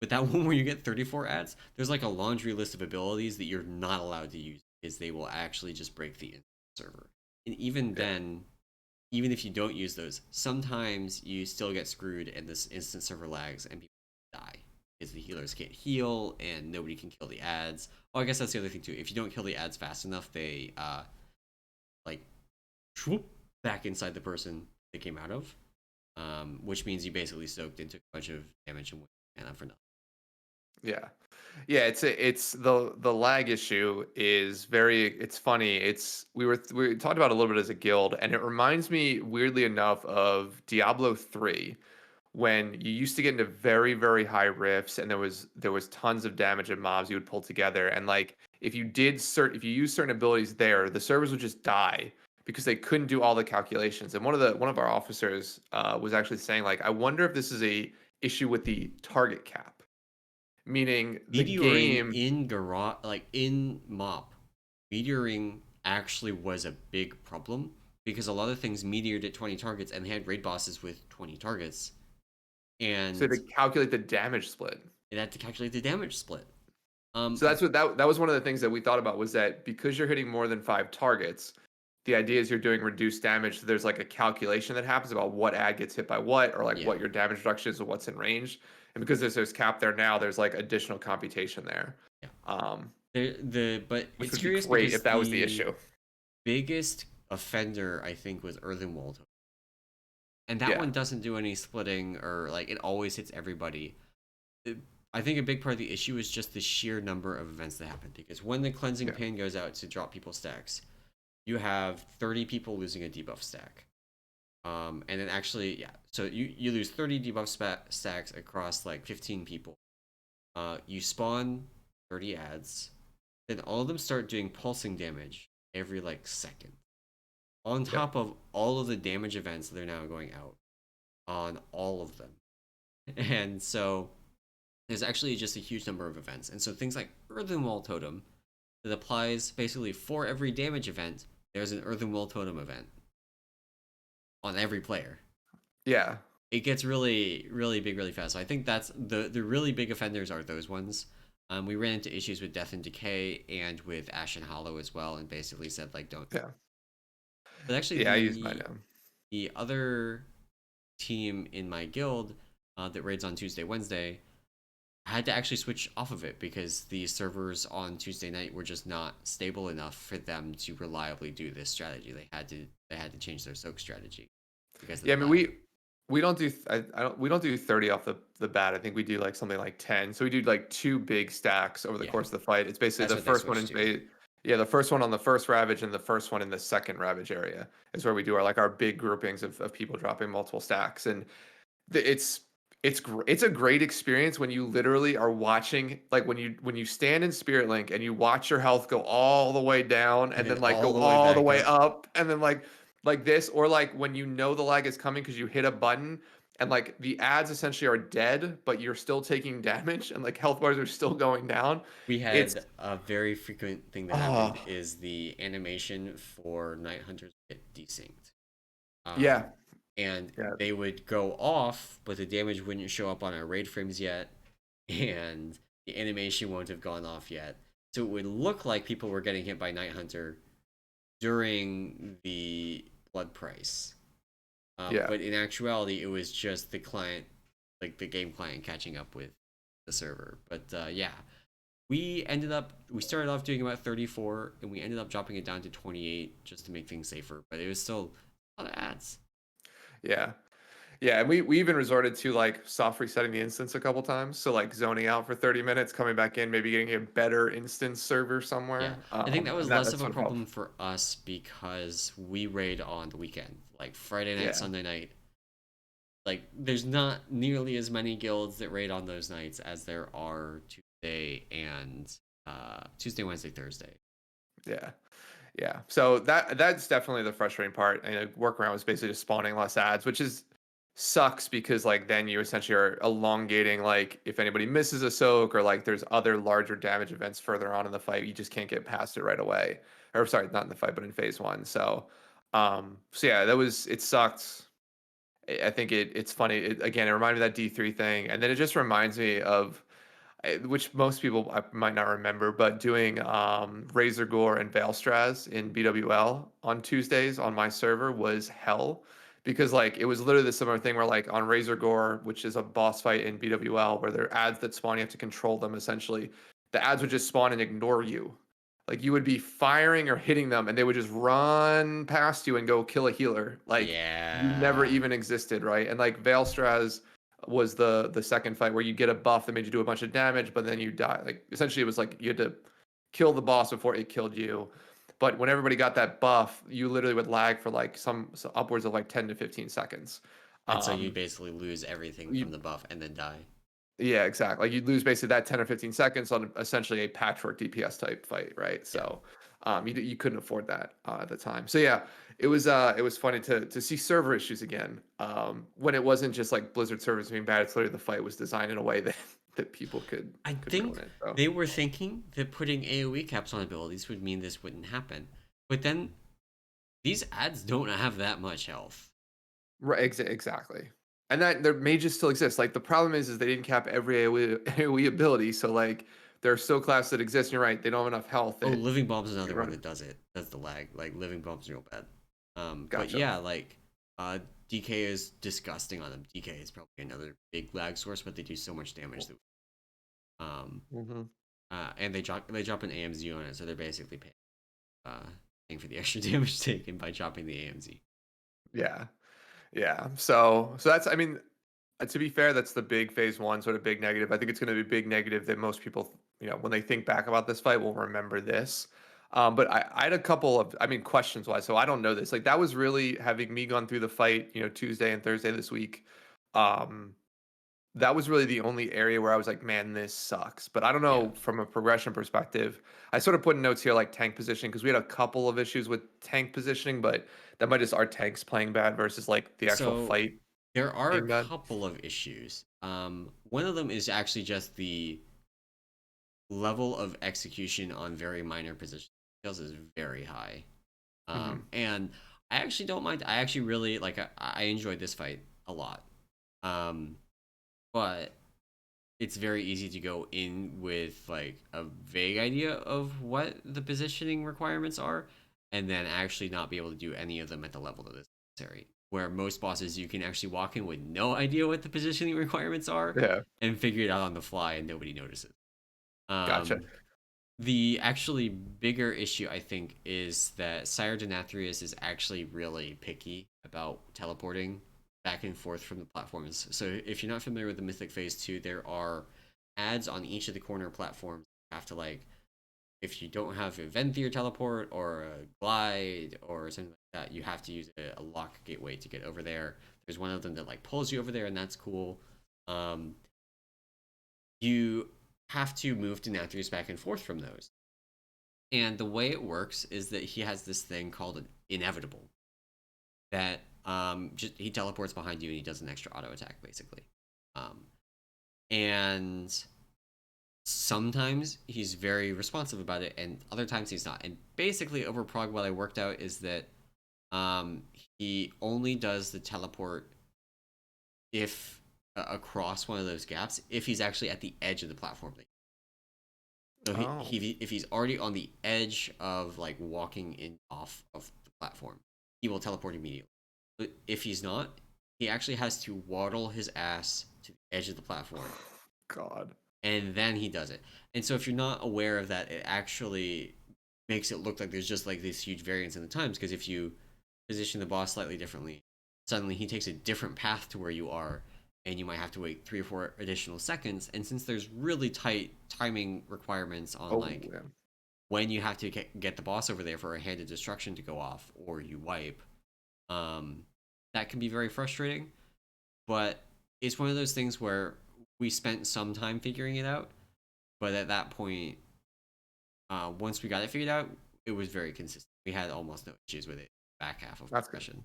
But that one where you get 34 ads, there's like a laundry list of abilities that you're not allowed to use because they will actually just break the server. And even yeah, then, even if you don't use those, sometimes you still get screwed and this instant server lags and people die because the healers can't heal and nobody can kill the ads. Oh, I guess that's the other thing too. If you don't kill the ads fast enough, they like swoop back inside the person they came out of, which means you basically soaked and took a bunch of damage and mana for nothing. yeah. Yeah, it's the lag issue is it's funny. We talked about it a little bit as a guild, and it reminds me weirdly enough of Diablo 3 when you used to get into very, very high rifts and there was tons of damage and mobs you would pull together. And like if you use certain abilities there, the servers would just die because they couldn't do all the calculations. And one of our officers was actually saying like, I wonder if this is a issue with the target cap, meaning the Meteoring game. in garage, like in mop, meteoring actually was a big problem because a lot of things meteored at 20 targets and they had raid bosses with 20 targets So and to calculate the damage split. it had to calculate the damage split. Um, So that's what that was one of the things that we thought about was that because you're hitting more than 5 targets, the idea is you're doing reduced damage. So there's like a calculation that happens about what ad gets hit by what, or like yeah, what your damage reduction is or what's in range. And because there's cap there now, there's like additional computation there. yeah. Um, But which it's would be curious great because if that was the the issue. biggest offender I think was Earthenwald, and that Yeah. one doesn't do any splitting or like it always hits everybody. I think a big part of the issue is just the sheer number of events that happen because when the cleansing Yeah. pin goes out to drop people stacks, you have 30 people losing a debuff stack. And then actually, yeah, so you lose 30 debuff stacks across like 15 people. You spawn 30 ads, then all of them start doing pulsing damage every like second. On Yeah. top of all of the damage events that are now going out on all of them. And so there's actually just a huge number of events. And so things like Earthen Wall Totem that applies basically for every damage event there's an Earthen Will Totem event on every player. Yeah. It gets really, really big really fast. So I think that's the really big offenders are those ones. We ran into issues with Death and Decay and with Ashen Hollow as well, and basically said like don't. Yeah. But actually, Yeah, I use mine now. the other team in my guild that raids on Tuesday, Wednesday, I had to actually switch off of it because the servers on Tuesday night were just not stable enough for them to reliably do this strategy. They had to change their soak strategy because of Yeah, the I mean lag. we don't do I don't we don't do 30 off the bat. I think we do like something like 10. So we do like two big stacks over the Yeah, course of the fight. It's basically that's the what they first one switched in to. yeah, the first one on the first Ravage and the first one in the second Ravage area is where we do our big groupings of people dropping multiple stacks. And it's it's a great experience when you literally are watching, like when you stand in Spirit Link and you watch your health go all the way down And and then then like all go the way all the back way up. up and then like this, or like when you know the lag is coming because you hit a button and like the ads essentially are dead but you're still taking damage and like health bars are still going down. We It's had a very frequent thing that happened oh is the animation for Night Hunters get desynced. yeah, And yeah, they would go off, but the damage wouldn't show up on our raid frames yet, and the animation won't have gone off yet. So it would look like people were getting hit by Night Hunter during the blood price. yeah. But in actuality, it was just the client, like the game client, catching up with the server. But yeah, we started off doing about 34, and we ended up dropping it down to 28 just to make things safer. But it was still a lot of ads. Yeah. Yeah, and we even resorted to like soft resetting the instance a couple times. So like zoning out for 30 minutes, coming back in, maybe getting a better instance server Yeah, somewhere. I think that was And less that of a sort of helped. problem for us because we raid on the weekend, like Friday night, Yeah. Sunday night. Like, there's not nearly as many guilds that raid on those nights as there are Tuesday, Wednesday, Thursday. Yeah. Yeah. So that's definitely the frustrating part. And a workaround was basically just spawning less ads, which is sucks because like then you essentially are elongating, like if anybody misses a soak or like there's other larger damage events further on in the fight, you just can't get past it right away. Or sorry, not in the fight, but in phase one. So yeah, it sucked. I think it's funny. Again, it reminded me of that D3 thing. And then it just reminds me of which most people might not remember, but doing Razor Gore and Veilstraz in BWL on Tuesdays on my server was hell because like it was literally the similar thing where like on Razor Gore, which is a boss fight in BWL, where there are ads that spawn, you have to control them essentially. The ads would just spawn and ignore you. Like you would be firing or hitting them, and they would just run past you and go kill a healer. Like you never Yeah. even existed, right? And like Veilstraz was the second fight where you get a buff that made you do a bunch of damage, but then you die. Like essentially, it was like you had to kill the boss before it killed you. But when everybody got that buff, you literally would lag for like so upwards of like 10 to 15 seconds. And so you Um, basically lose everything you, from the buff and then die. yeah, exactly. Like you'd lose basically that 10 or 15 seconds on essentially a patchwork DPS type fight, right? Yeah. So you couldn't afford that at the time. So yeah, it was funny to see server issues again. When it wasn't just like Blizzard servers being bad, it's literally the fight was designed in a way that that people I could ruin think it. So they were thinking that putting AoE caps on abilities would mean this wouldn't happen. But then these ads don't have that much health. right, exactly. And that their mages still exist. Like the problem is they didn't cap every AoE ability. So like there are still classes that exist. And you're right, they don't have enough health Oh, that Living Bomb's you another one run. that does it. That's the lag. Like Living Bomb's real bad. But Gotcha. yeah, like DK is disgusting on them. DK is probably another big lag source, but they do so much damage that um Mm-hmm. and they drop an AMZ on it, so they're basically uh paying for the extra damage taken by dropping the AMZ. Yeah. Yeah. So that's, I mean, to be fair, that's the big phase one sort of big negative. I think it's going to be a big negative that most people, when they think back about this fight, will remember this. But I had a couple of, I mean, questions wise. So I don't know this. Like that was really having me gone through the fight, Tuesday and Thursday this week. Um, that was really the only area where I was like, man, this sucks. But I don't Yeah. know from a progression perspective. I sort of put in notes here like tank positioning because we had a couple of issues with tank positioning, but that might just our tanks playing bad versus like the actual So fight there are a being bad. couple of issues. One of them is actually just the level of execution on very minor position details is very high. Hmm. And I actually don't mind. I actually really like. I enjoyed this fight a lot. Um, but it's very easy to go in with like a vague idea of what the positioning requirements are, and then actually not be able to do any of them at the level that is necessary. Where most bosses, you can actually walk in with no idea what the positioning requirements are Yeah, and figure it out on the fly, and nobody notices. gotcha. Um, the actually bigger issue, I think, is that Sire Denathrius is actually really picky about teleporting back and forth from the platforms. So if you're not familiar with the Mythic Phase 2, there are ads on each of the corner platforms. You have to, like, if you don't have a Venthyr teleport or a glide or something like that, you have to use a lock gateway to get over there. There's one of them that like pulls you over there, and that's cool. Um, you have to move Denathrius back and forth from those. And the way it works is that he has this thing called an inevitable that just he teleports behind you and he does an extra auto attack basically. Um, and sometimes he's very responsive about it, and other times he's not. And basically, over prog, what I worked out is that um, he only does the teleport if across one of those gaps if he's actually at the edge of the platform. So Oh, if he's already on the edge of like walking in off of the platform, he will teleport immediately. But if he's not, he actually has to waddle his ass to the edge of the platform, God. and then he does it. And so if you're not aware of that, it actually makes it look like there's just like this huge variance in the times, because if you position the boss slightly differently, suddenly he takes a different path to where you are, and you might have to wait 3 or 4 additional seconds. And since there's really tight timing requirements on Oh, like yeah. when you have to get the boss over there for a hand of destruction to go off or you wipe, um, that can be very frustrating. But it's one of those things where we spent some time figuring it out, but at that point, once we got it figured out, it was very consistent. We had almost no issues with it back half of That's good. progression.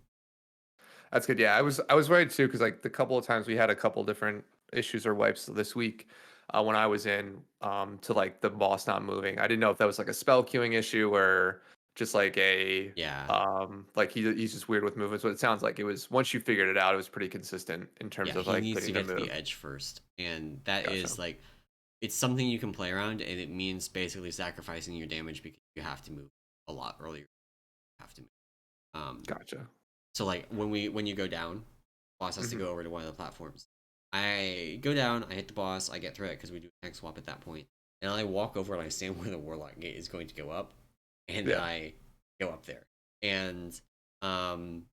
That's good. Yeah, I was worried too because like the couple of times we had a couple different issues or wipes this week when I was in to like the boss not moving. I didn't know if that was like a spell queuing issue or just like a Yeah, like he's just weird with movements. But it sounds like it was once you figured it out, it was pretty consistent in terms yeah, of he like needs to getting the get to the move. edge first, and that Gotcha. is like it's something you can play around, and it means basically sacrificing your damage because you have to move a lot earlier. You have to move. Gotcha. So like when you go down, boss has to Hmm. go over to one of the platforms. I go down, I hit the boss, I get through it because we do a tank swap at that point, and I walk over and I stand where the warlock gate is going to go up, and then Yeah. I go up there. And um,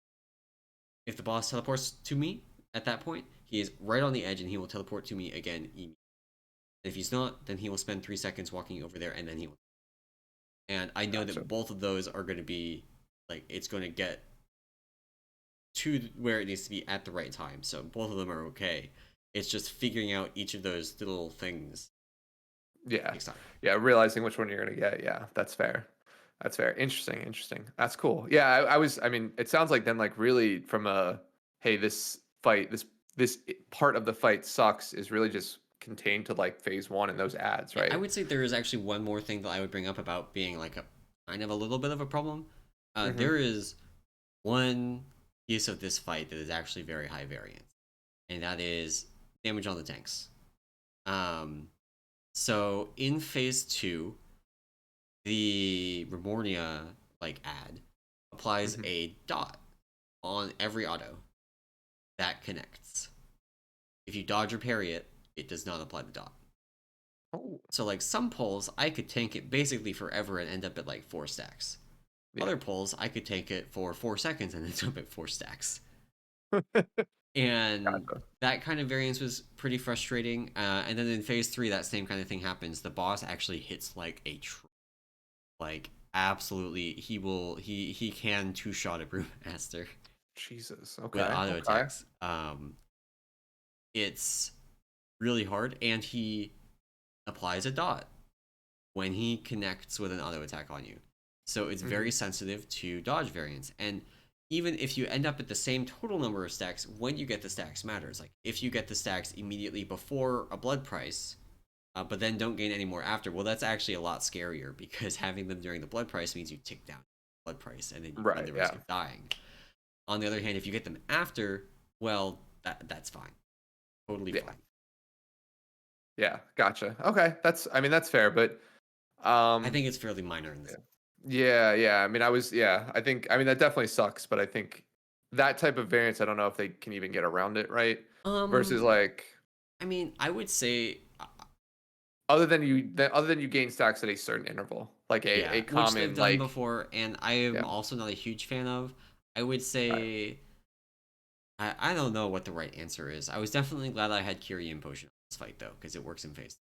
if the boss teleports to me at that point, he is right on the edge, and he will teleport to me again. And if he's not, then he will spend 3 seconds walking over there, and then he will. And I know Gotcha. that both of those are going to be like it's going to get to where it needs to be at the right time. So both of them are okay. It's just figuring out each of those little things Yeah. takes time. Yeah. Realizing which one you're gonna get. Yeah, that's fair. That's fair. Interesting. Interesting. That's cool. Yeah, I was. I mean, it sounds like then like really from a hey, this fight, this part of the fight sucks is really just contained to like phase one and those ads, Yeah, I right? would say there is actually one more thing that I would bring up about being like a kind of a little bit of a problem. Mm-hmm. There is one piece of this fight that is actually very high variance, and that is damage on the tanks. Um, so in phase two, the Remornia like ad applies Mm-hmm. a dot on every auto that connects. If you dodge or parry it, it does not apply the dot. Oh, So like some pulls, I could tank it basically forever and end up at like 4 stacks. yeah. Other pulls, I could tank it for 4 seconds and end up at 4 stacks. And Gotcha. that kind of variance was pretty frustrating. And then in phase three, that same kind of thing happens. The boss actually hits like like absolutely. He can two shot a brewmaster Jesus. with Okay. auto Okay. attacks. It's really hard, and he applies a dot when he connects with an auto attack on you. So it's Mm-hmm. very sensitive to dodge variance. And even if you end up at the same total number of stacks, when you get the stacks matters. Like if you get the stacks immediately before a blood price, but then don't gain any more after, well, that's actually a lot scarier because having them during the blood price means you tick down. blood price, and then you run Right. the Yeah. risk of dying. On the other hand, if you get them after, well, that's fine, totally Yeah. fine. Yeah. Gotcha. Okay. I mean, that's fair, but I um, think it's fairly minor in this. yeah. Yeah. I mean, I mean, that definitely sucks, but I think that type of variance, I don't know if they can even get around it, right? Versus Um, like, I mean, I would say, other than you gain stacks at a certain interval, like yeah, a which they've common, done like, before, and I am yeah. also not a huge fan of. I would Right. say, I don't know what the right answer is. I was definitely glad I had Kyrian Potion in this fight, though, because it works in phase.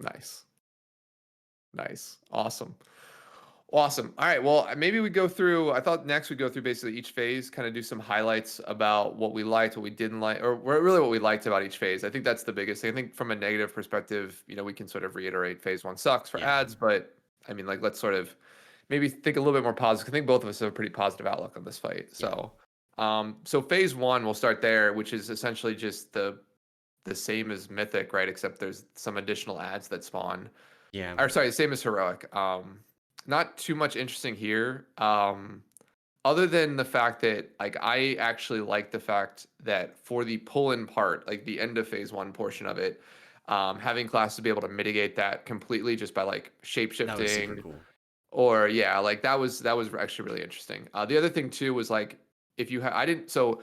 Nice. Nice. Awesome. Awesome. All right. Well, maybe we go through. I thought next we'd go through basically each phase, kind of do some highlights about what we liked, what we didn't like, or really what we liked about each phase. I think that's the biggest thing. I think from a negative perspective, we can sort of reiterate phase one sucks for Yeah, ads, but I mean, like, let's sort of maybe think a little bit more positive. I think both of us have a pretty positive outlook on this fight. yeah, So phase one, we'll start there, which is essentially just the same as Mythic, right? Except there's some additional ads that spawn, yeah. or sorry, same as Heroic. Not too much interesting here. Other than the fact that, like, I actually like the fact that for the pull-in part, like the end of phase one portion of it, having classes be able to mitigate that completely just by like That was super shape-shifting, cool. or yeah, like that was actually really interesting. The other thing too was like, if you I didn't so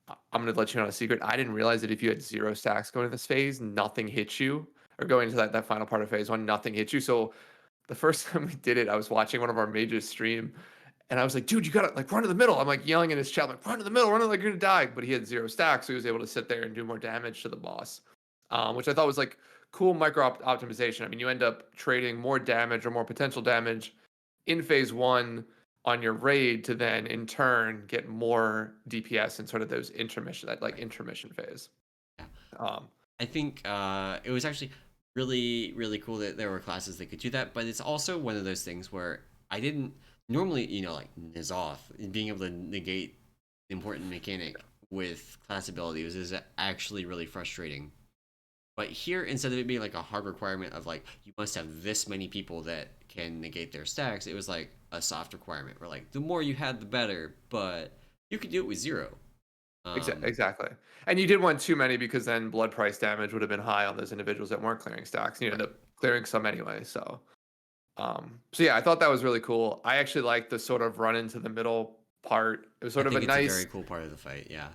I'm gonna let you know a secret. I didn't realize that if you had 0 stacks going to this phase, nothing hit you, or going into that final part of phase one, nothing hit you. So the first time we did it, I was watching one of our mages stream, and I was like, dude, you gotta like run to the middle. I'm like yelling in his chat, I'm like, run to the middle, like you're gonna die. But he had 0 stacks, so he was able to sit there and do more damage to the boss, which I thought was like cool micro optimization. I mean, you end up trading more damage or more potential damage in phase one on your raid to then in turn get more DPS in sort of those intermission, that like Right. intermission phase. Yeah. Um, I think it was actually really, really cool that there were classes that could do that, but it's also one of those things where I didn't normally, like Nizoth, being able to negate the important mechanic with class abilities is actually really frustrating. But here, instead of it being like a hard requirement of like you must have this many people that can negate their stacks, it was like a soft requirement where like the more you had, the better. But you could do it with zero. Exactly. And you did want too many because then blood price damage would have been high on those individuals that weren't clearing stacks. You end Right. up clearing some anyway. So yeah, I thought that was really cool. I actually like the sort of run into the middle part. It was I sort of a think it's a nice. very cool part of the fight. Yeah.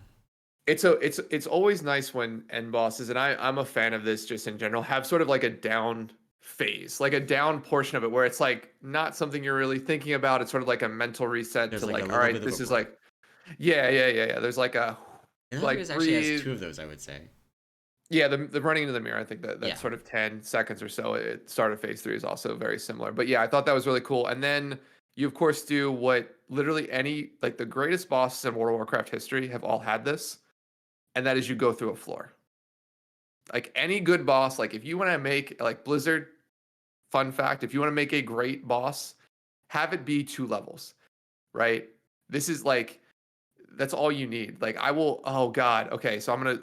It's always nice when end bosses, and I'm a fan of this just in general, have sort of like a down phase, like a down portion of it where it's like not something you're really thinking about. It's sort of like a mental reset There's to like a like, all little right, bit of a this is break. like, yeah. There's like a like Denathrius actually has breathe. two of those, I would say. Yeah, the running into the mirror, I think that Yeah. sort of 10 seconds or so at start of phase three is also very similar. But yeah, I thought that was really cool. And then you of course do what literally any, like the greatest bosses in World of Warcraft history have all had this, and that is you go through a floor. Like any good boss, like if you want to make like Blizzard, fun fact, if you want to make a great boss, have it be 2 levels, right? This is like that's all you need. Like I will. Oh God. Okay. So I'm gonna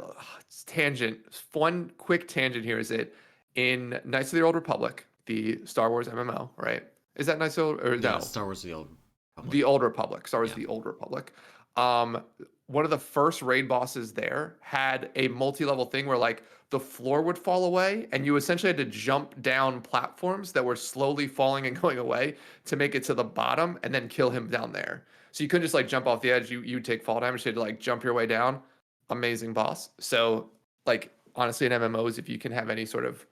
tangent. One quick tangent here is it in Knights of the Old Republic, the Star Wars MMO, right? Is that Knights of the Old, or Yeah, no? Star Wars: The Old Republic. The Old Republic. Star Wars: Yeah. The Old Republic. Um, One of the first raid bosses there had a multi-level thing where like the floor would fall away, and you essentially had to jump down platforms that were slowly falling and going away to make it to the bottom, and then kill him down there. So you couldn't just like jump off the edge. You'd take fall damage. You had to like jump your way down. Amazing boss. So like honestly, in MMOs, if you can have any sort of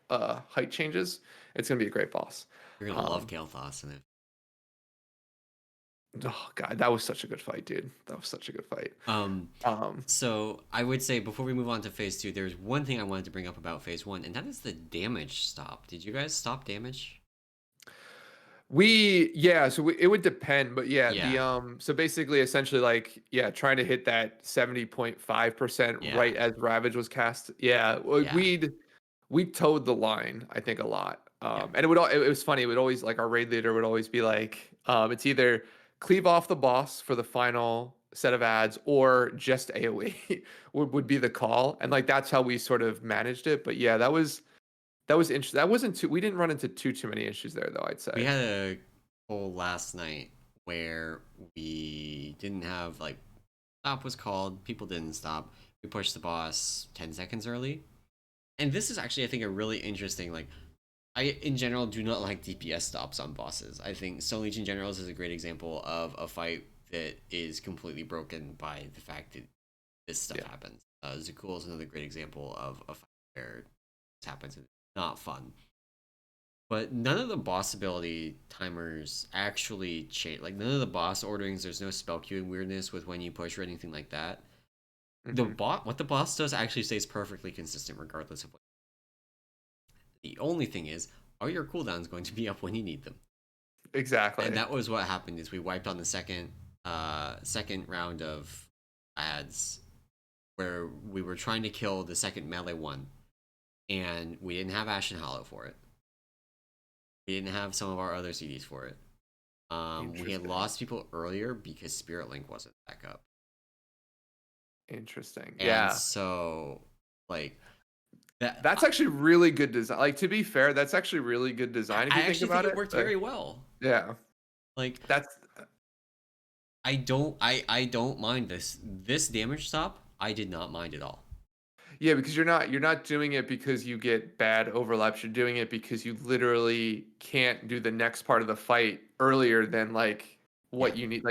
height changes, it's gonna be a great boss. You're gonna love Um, Kael'thas in it. oh God, that was such a good fight, dude. That was such a good fight. Um, Um, so I would say before we move on to phase two, there's one thing I wanted to bring up about phase one, and that is the damage stop. Did you guys stop damage? it would depend, but yeah, Yeah, so basically essentially like yeah, trying to hit that 70.5% yeah, right as Ravage was cast. Yeah, yeah, we towed the line, I think, a lot. yeah. And it was funny, it would always like our raid leader would always be like, it's either cleave off the boss for the final set of ads or just AoE would be the call. And like that's how we sort of managed it. But yeah, that was interesting. That wasn't too We didn't run into too many issues there though, I'd We say. had a poll last night where we didn't have like stop was called, people didn't stop. We pushed the boss 10 seconds early. And this is actually I think a really interesting like I in general do not like DPS stops on bosses. I think Stone Legion Generals is a great example of a fight that is completely broken by the fact that this stuff Yeah. happens. Zakul is another great example of a fight where this happens and it's not fun. But none of the boss ability timers actually change. Like none of the boss orderings, there's no spell queuing weirdness with when you push or anything like that. Hmm. What the boss does actually stays perfectly consistent regardless of what. The only thing is, are your cooldowns going to be up when you need them? And Exactly. that was what happened. Is we wiped on the second round of ads where we were trying to kill the second melee one, and we didn't have Ashen Hollow for it. We didn't have some of our other CDs for it. We had Interesting. lost people earlier because Spirit Link wasn't back up, Interesting. and Yeah. so like that. That's actually really good design. Like, to be fair, that's actually really good design if I you think actually think about it it. worked Like, very well. yeah. Like That's I don't mind this damage stop. I did not mind at all. Yeah, because you're not doing it because you get bad overlaps. You're doing it because you literally can't do the next part of the fight earlier than Yeah. what you need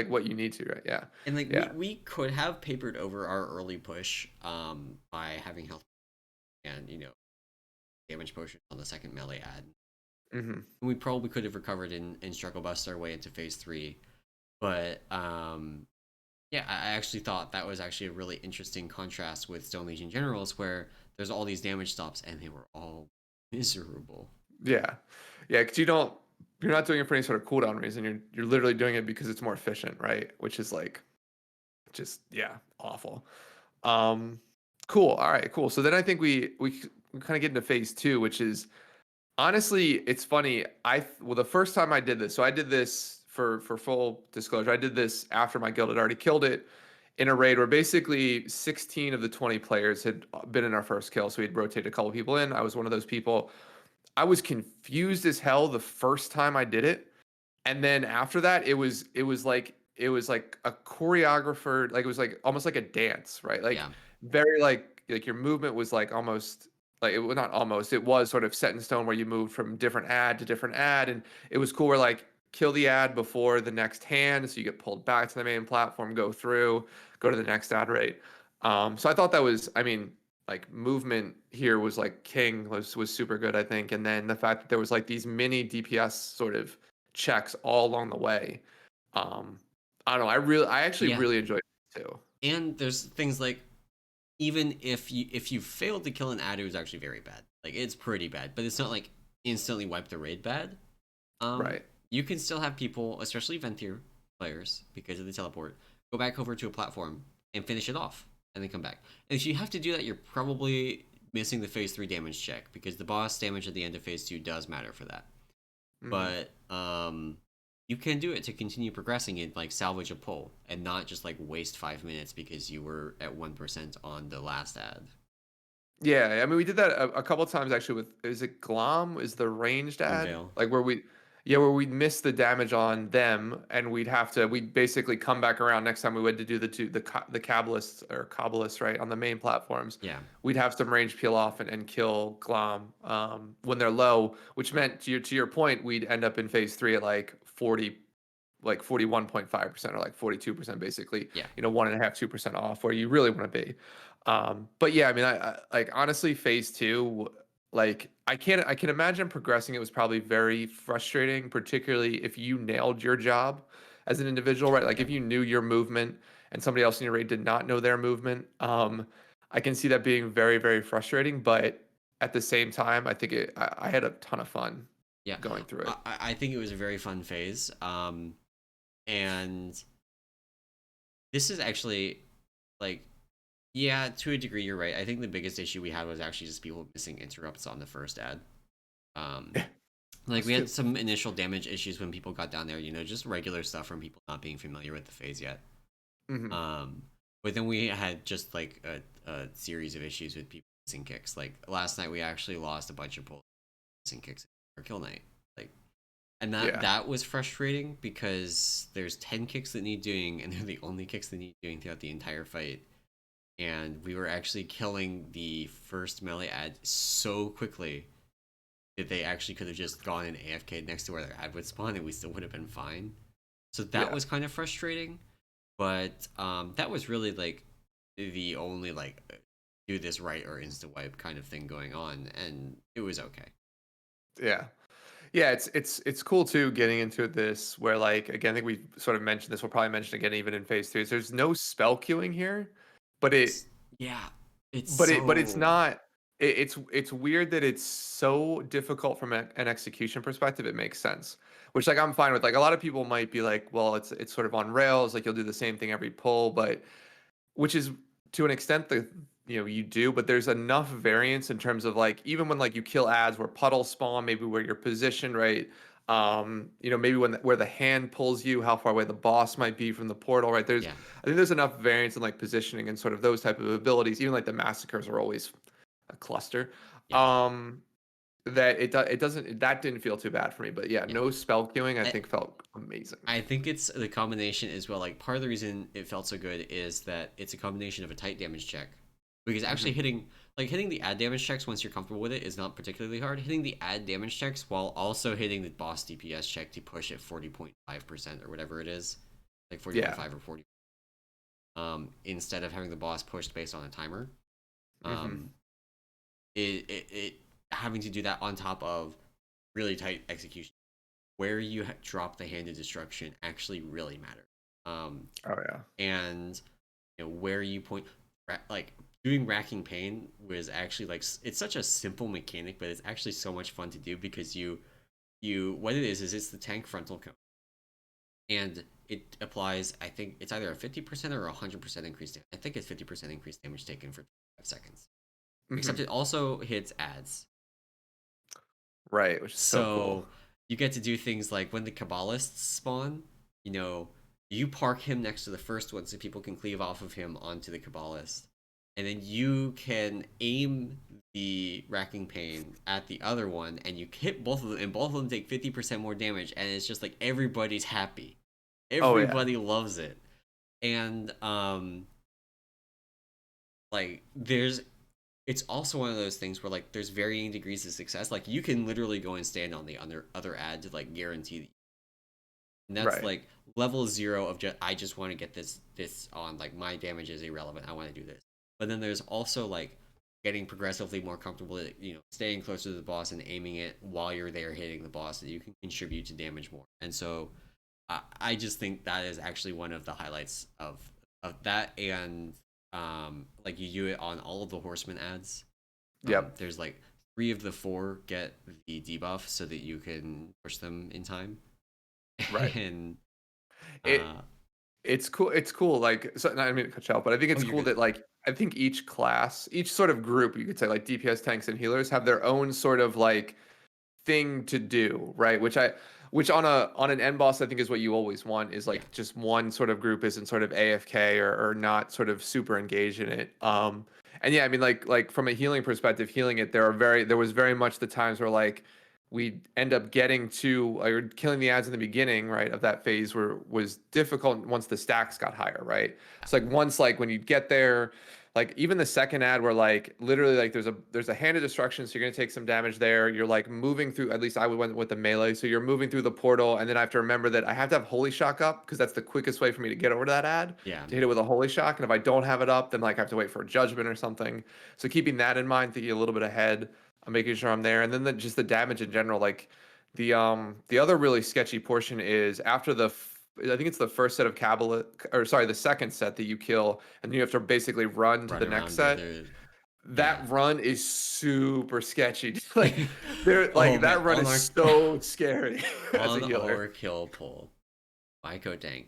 to, right? Yeah. And like Yeah. we could have papered over our early push by having health and damage potions on the second melee ad. Hmm. And we probably could have recovered and struggle bust our way into phase 3. But yeah, I actually thought that was actually a really interesting contrast with Stone Legion Generals where there's all these damage stops and they were all miserable. Yeah. Yeah, because you're not doing it for any sort of cooldown reason. You're literally doing it because it's more efficient, right? Which is like just, yeah, awful. Um cool. All right, cool. So then I think we kind of get into phase 2, which is honestly, it's funny. Well, the first time I did this, so I did this for full disclosure. I did this after my guild had already killed it in a raid where basically 16 of the 20 players had been in our first kill. So we'd rotated a couple people in. I was one of those people. I was confused as hell the first time I did it, and then after that, it was like a choreographer, like it was like almost like a dance, right? Like Yeah. very like your movement was like almost like it was not almost, it was sort of set in stone where you moved from different ad to different ad, and it was cool where like kill the ad before the next hand, so you get pulled back to the main platform, go through, go to the next ad rate. So I thought that was, I mean, like movement here was like king, was super good, I think. And then the fact that there was like these mini DPS sort of checks all along the way. Um, I don't know. I actually Yeah. really enjoyed it too. And there's things like even if you failed to kill an ad, it was actually very bad. Like it's pretty bad, but it's not like instantly wipe the raid bad. Um, Right. you can still have people, especially Ventir players, because of the teleport, go back over to a platform and finish it off, and then come back. And if you have to do that, you're probably missing the phase 3 damage check because the boss damage at the end of phase 2 does matter for that. Hmm. But you can do it to continue progressing and like salvage a pull and not just like waste 5 minutes because you were at 1% on the last ad. Yeah, I mean, we did that a couple times actually with, is it Glom? Is the ranged ad? Unveil. Like where we'd miss the damage on them, and we'd basically come back around next time we went to do the Kabbalists or Kabbalists, right, on the main platforms. Yeah. We'd have some range peel off and kill Glom when they're low, which meant to your point, we'd end up in phase 3 at like 40, like 41.5% or like 42% basically, Yeah. 1.5, 2% off where you really want to be. But yeah, I mean, I like honestly, phase 2, like I can imagine progressing. It was probably very frustrating, particularly if you nailed your job as an individual, right? Like Yeah. if you knew your movement and somebody else in your raid did not know their movement. I can see that being very, very frustrating. But at the same time, I think I had a ton of fun Yeah. going through I, it. I think it was a very fun phase. And this is actually like, yeah, to a degree, you're right. I think the biggest issue we had was actually just people missing interrupts on the first ad. Um, Yeah, like us we had too. some initial damage issues when people got down there, just regular stuff from people not being familiar with the phase yet. Hmm. Um, but then we had just like a series of issues with people missing kicks. Like last night, we actually lost a bunch of missing kicks in our kill night. Like, And that Yeah. that was frustrating because there's 10 kicks that need doing, and they're the only kicks that need doing throughout the entire fight. And we were actually killing the first melee ad so quickly that they actually could have just gone and AFK next to where their ad would spawn, and we still would have been fine. So that Yeah. was kind of frustrating, but that was really like the only like do this right or insta wipe kind of thing going on, and it was okay. Yeah. Yeah, it's cool too getting into this where like again, I think we sort of mentioned this, we'll probably mention again even in phase two. Is there's no spell queuing here, but It's yeah, it's it's so not it's weird that it's so difficult from an execution perspective. It makes sense, which like I'm fine with. Like a lot of people might be like, well, it's sort of on rails, like you'll do the same thing every pull, but which is to an extent the you do, but there's enough variance in terms of like even when like you kill ads where puddles spawn, maybe where you're positioned, right? Maybe where the hand pulls you, how far away the boss might be from the portal, right? There's yeah, I think there's enough variance in like positioning and sort of those type of abilities. Even like the massacres are always a cluster. yeah, Um, that it doesn't that didn't feel too bad for me, but yeah, yeah. no spell queuing I I, think felt amazing. I think it's the combination as well. Like part of the reason it felt so good is that it's a combination of a tight damage check, because actually Hmm. hitting the ad damage checks once you're comfortable with it is not particularly hard. Hitting the ad damage checks while also hitting the boss DPS check to push it 40.5% or whatever it is, like Yeah. 40.5 or 40, instead of having the boss pushed based on a timer. Hmm. Um, it having to do that on top of really tight execution where you drop the hand of destruction actually really matters. Oh yeah. And where you point, like doing racking pain was actually like it's such a simple mechanic, but it's actually so much fun to do because you what it is it's the tank frontal cone, and it applies. I think it's either a 50% or 100% increase. I think it's 50% increased damage taken for 5 seconds. Except Hmm. it also hits ads. Right, which is so cool. So you get to do things like when the Kabbalists spawn, you know, you park him next to the first one so people can cleave off of him onto the Kabbalist. And then you can aim the Racking Pain at the other one, and you hit both of them, and both of them take 50% more damage, and it's just like everybody's happy. Oh yeah. Everybody loves it. And like there's it's also one of those things where like there's varying degrees of success. Like you can literally go and stand on the other ad to like guarantee, and that's Right. like level zero of just I just want to get this on, like my damage is irrelevant. I want to do this. But then there's also like getting progressively more comfortable at, staying closer to the boss and aiming it while you're there hitting the boss, that you can contribute to damage more. And so I just think that is actually one of the highlights of that. And like you do it on all of the horseman ads. Yep. There's like 3 of the 4 get the debuff so that you can push them in time. Right. And It uh it's cool. It's cool. Like, so I didn't mean to cut you off, but I think oh, it's you're cool good. that like I think each class, each sort of group, you could say like DPS tanks and healers have their own sort of like thing to do, right? Which on an end boss I think is what you always want is Yeah, like just one sort of group isn't sort of AFK or not sort of super engaged in it. And yeah, I mean like from a healing perspective, healing it there was very much the times where like we end up getting to or killing the ads in the beginning, right, of that phase where was difficult once the stacks got higher, right? yeah, So like once like when you get there, like even the second ad where like literally like there's a hand of destruction, so you're gonna take some damage there. You're like moving through, at least I went with the melee, so you're moving through the portal, and then I have to remember that I have to have holy shock up because that's the quickest way for me to get over to that ad, yeah. to hit it with a holy shock. And if I don't have it up, then like I have to wait for a judgment or something. So keeping that in mind, thinking a little bit ahead, I'm making sure I'm there. And then just the damage in general, like the other really sketchy portion is after I think it's the first set of Kabbalah, or sorry, the second set that you kill, and you have to basically run to Run the next around the set. other. Yeah. That run is super sketchy. Like there, Oh like man, that run is so scary as a on healer. our kill pull, Myco Tank,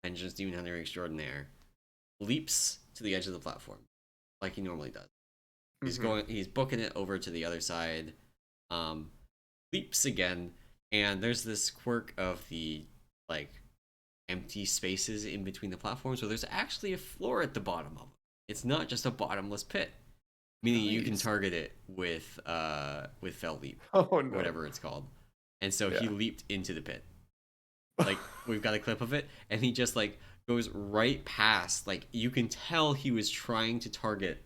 Vengeance Demon Hunter Extraordinaire, leaps to the edge of the platform like he normally does. Hmm. He's booking it over to the other side, um, leaps again, and there's this quirk of the like empty spaces in between the platforms, so there's actually a floor at the bottom of them. It's not just a bottomless pit, meaning you can Nice. target it with fell leap, Oh or no. whatever it's called. and so he Yeah. leaped into the pit. Like we've got a clip of it, and he just like goes right past. Like you can tell he was trying to target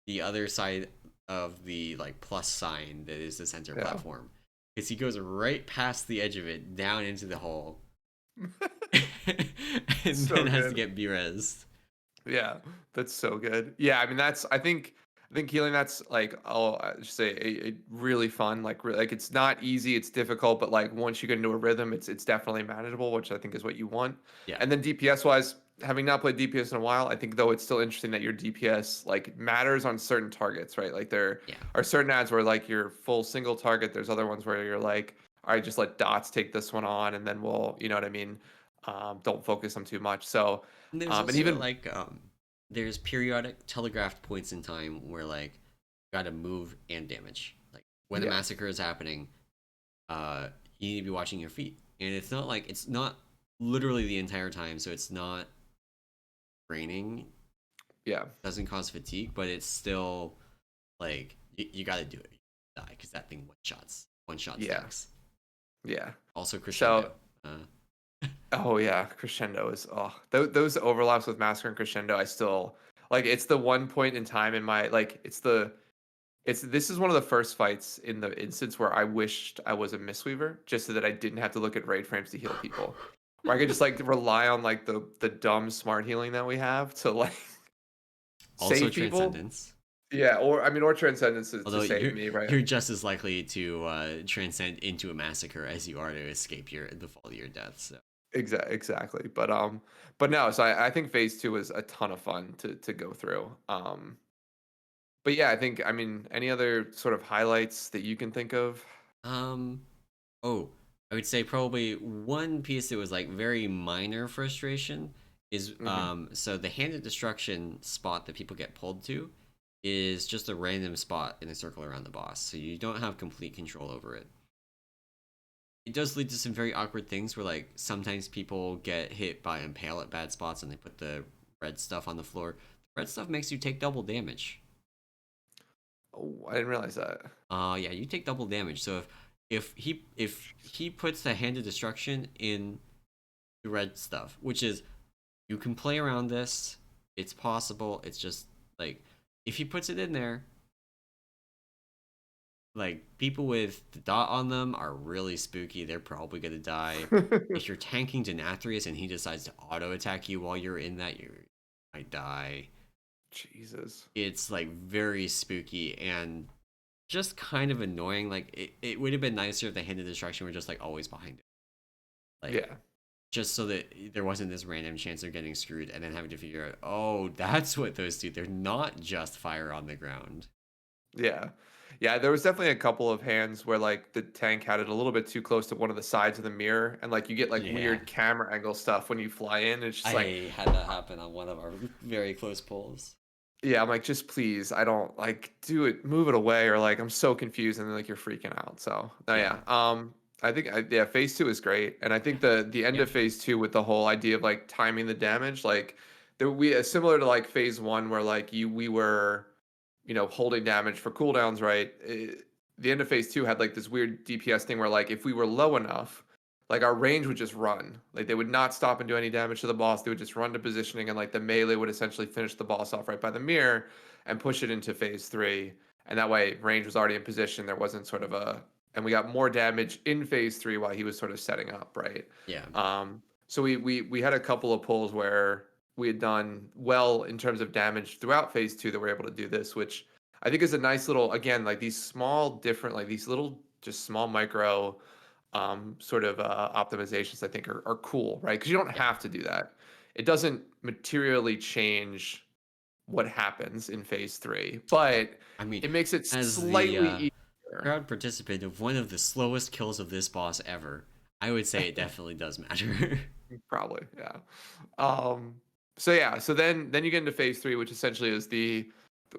the other side of the like plus sign that is the center Yeah. platform, because he goes right past the edge of it down into the hole, and So then has to good. get B-res. Yeah, that's so good. Yeah, I mean that's I think healing that's like I just say a really fun like it's not easy, it's difficult, but like once you get into a rhythm, it's definitely manageable, which I think is what you want. Yeah, And then DPS wise, having not played DPS in a while, I think though it's still interesting that your DPS like matters on certain targets, right? Like there yeah. are certain ads where like you're full single target. There's other ones where you're like, all right, just let dots take this one on, and then we'll, you know what I mean? Don't focus them too much. So And there's and also even like there's periodic telegraphed points in time where like you gotta move and damage. Like when a yeah, massacre is happening, uh, you need to be watching your feet, and it's not literally the entire time, so it's not raining, yeah, doesn't cause fatigue, but it's still like you gotta do it. You die because that thing one shot yeah, stacks. yeah. Also crescendo. So, Uh, oh yeah, crescendo is those overlaps with massacre and crescendo. I still like. It's the one point in time in my like. It's this is one of the first fights in the instance where I wished I was a Mistweaver, just so that I didn't have to look at raid frames to heal people, where I could just like rely on like the dumb smart healing that we have to like Also save people. transcendence. Yeah, or I mean, or transcendence to Although save me, right? you're just as likely to transcend into a massacre as you are to escape the fall of your death. So Exactly. But no, so I think phase two was a ton of fun to go through. But yeah, I mean, any other sort of highlights that you can think of? um oh, I would say probably one piece that was like very minor frustration is Hmm. so the hand of destruction spot that people get pulled to is just a random spot in a circle around the boss, so you don't have complete control over it. It does lead to some very awkward things where like sometimes people get hit by impale at bad spots and they put the red stuff on the floor. The red stuff makes you take double damage. Oh, I didn't realize that. Yeah, you take double damage. So if he puts the hand of destruction in the red stuff, which is you can play around this, it's possible. It's just like if he puts it in there, like people with the dot on them are really spooky. They're probably gonna die. If you're tanking Denathrius and he decides to auto attack you while you're in that, you might die. Jesus. It's like very spooky and just kind of annoying. Like it would have been nicer if the hand of destruction were just like always behind it. Like Yeah. just so that there wasn't this random chance of getting screwed and then having to figure out, oh, that's what those do. They're not just fire on the ground. Yeah. Yeah, there was definitely a couple of hands where like the tank had it a little bit too close to one of the sides of the mirror, and like you get like Yeah. weird camera angle stuff when you fly in. It's just like, I had that happen on one of our very close pulls. yeah, I'm like, just please, I don't like do it, move it away, or like I'm so confused, and then like you're freaking out. So no, Yeah. yeah, I think yeah, phase two is great, and I think the end Yeah. of phase two with the whole idea of like timing the damage, like there we similar to like phase one where like we were, you know, holding damage for cooldowns, right? The end of phase two had like this weird DPS thing where like if we were low enough, like our range would just run. Like they would not stop and do any damage to the boss. They would just run to positioning, and like the melee would essentially finish the boss off right by the mirror and push it into phase three. And that way range was already in position. There wasn't sort of a and we got more damage in phase three while he was sort of setting up, right? Yeah. So we had a couple of pulls where we had done well in terms of damage throughout phase two that we're able to do this, which I think is a nice little again like these small different like these little just small micro sort of optimizations I think are cool, right? Because you don't Yeah. have to do that. It doesn't materially change what happens in phase three, but I mean, it makes it as the slightly easier. crowd participant of one of the slowest kills of this boss ever, I would say it definitely does matter. Probably, yeah. Um, so yeah, so then you get into phase three, which essentially is the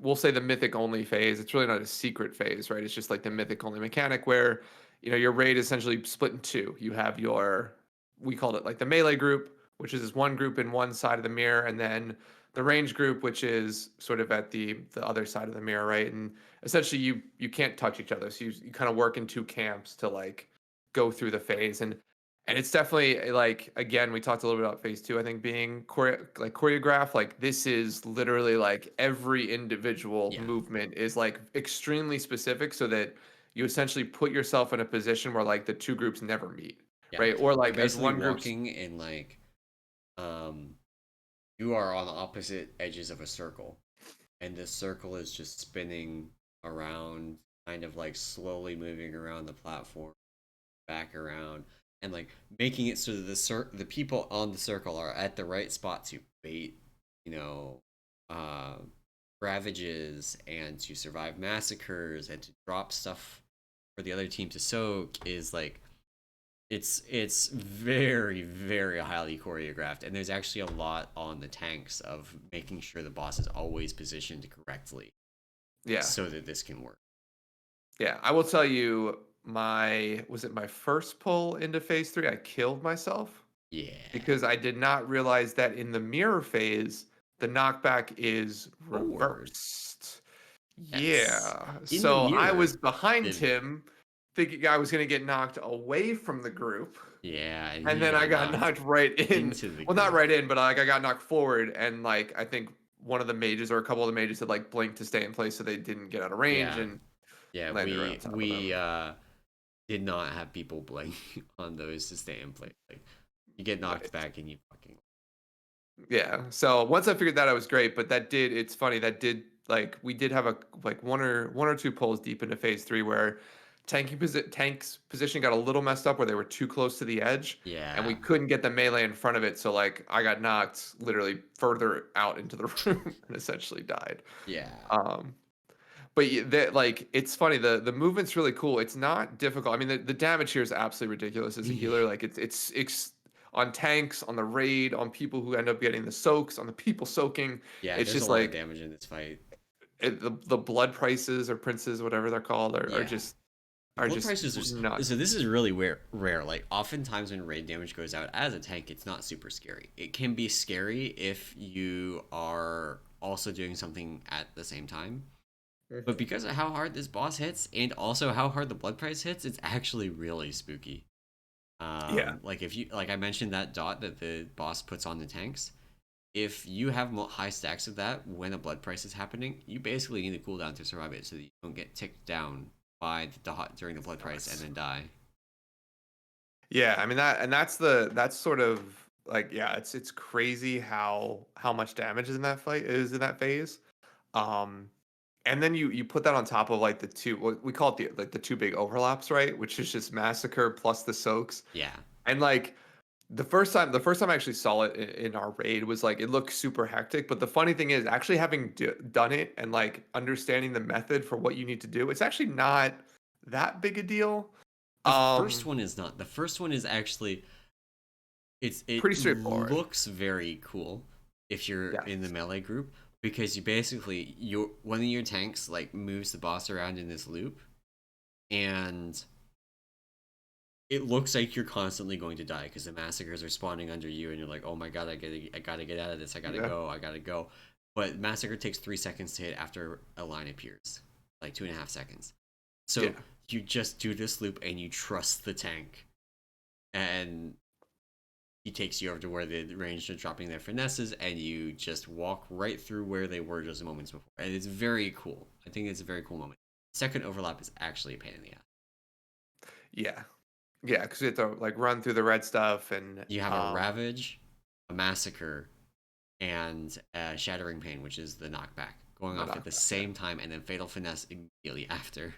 we'll say the mythic only phase. It's really not a secret phase, right? It's just like the mythic only mechanic where you know your raid is essentially split in two. You have your we called it like the melee group, which is this one group in one side of the mirror, and then the range group, which is sort of at the other side of the mirror, right? And essentially you can't touch each other, so you kind of work in two camps to like go through the phase. And it's definitely like, again, we talked a little bit about phase two, I think being choreographed. Like this is literally like every individual Yeah, movement is like extremely specific so that you essentially put yourself in a position where like the two groups never meet, yeah. right? Or You're like as basically one group's walking in like um you are on the opposite edges of a circle, and this circle is just spinning around, kind of like slowly moving around the platform, back around, and like making it so that the people on the circle are at the right spot to bait, you know, uh, ravages and to survive massacres and to drop stuff for the other team to soak is like it's very very highly choreographed, and there's actually a lot on the tanks of making sure the boss is always positioned correctly yeah. so that this can work. Yeah, I will tell you, was it my first pull into phase three? I killed myself Yeah. because I did not realize that in the mirror phase, the knockback is Forward. reversed. Yes. Yeah. In the So I mirror, was behind the him, thinking I was going to get knocked away from the group. yeah, and And he then I got got knocked knocked right in. into the Well, not group. right in, but like I got knocked forward. And like I think one of the mages or a couple of the mages had like blinked to stay in place so they didn't get out of range Yeah. and Yeah, landed right on top of we them. did not have people blink on those to stay in place. Like you get knocked Nice. back and you fucking Yeah. So once I figured that out, was great. But that did, it's funny, that did like we did have a like one or two pulls deep into phase three where tank's position got a little messed up where they were too close to the edge and we yeah. couldn't get the melee in front of it. So like I got knocked literally further out into the room and essentially died. Yeah. Um, but that like it's funny, the movement's really cool. It's not difficult. I mean, the damage here is absolutely ridiculous as a healer. Like it's on tanks, on the raid, on people who end up getting the soaks, on the people soaking. Yeah, It's there's a just lot of like damage in this fight. the blood prices or princes, whatever they're called, are Yeah. just are Blood just prices are nuts. so this is really rare. Like oftentimes when raid damage goes out as a tank, it's not super scary. It can be scary if you are also doing something at the same time. But Mhm. because of how hard this boss hits and also how hard the blood price hits, it's actually really spooky. Yeah. Like if you like I mentioned that dot that the boss puts on the tanks, if you have high stacks of that when a blood price is happening, you basically need a cooldown to survive it so that you don't get ticked down by the dot during the blood price and Nuts. then die. Yeah, I mean that's sort of like yeah, it's crazy how much damage is in that fight is in that phase. Um and then you put that on top of like the two what we call it the two big overlaps, right? Which is just massacre plus the soaks. Yeah. And like the first time I actually saw it in our raid was like it looked super hectic, but the funny thing is actually having done it and like understanding the method for what you need to do, it's actually not that big a deal. The first Um one is not. The first one is actually it Pretty straightforward. looks very cool if you're in the Yes. melee group because you basically your one of your tanks like moves the boss around in this loop, and it looks like you're constantly going to die because the massacres are spawning under you and you're like, oh my god, I gotta get out of this, Yeah. I gotta go. But massacre takes 3 seconds to hit after a line appears, like 2.5 seconds. So Yeah. you just do this loop and you trust the tank, and he takes you over to where the ranged are dropping their finesses, and you just walk right through where they were just moments before. And it's very cool. I think it's a very cool moment. Second overlap is actually a pain in the ass. Yeah. Yeah, because you have to like run through the red stuff and You have a ravage, a massacre, and shattering pain, which is the knockback, going the off at the knockback. Yeah. same time, and then fatal finesse immediately after.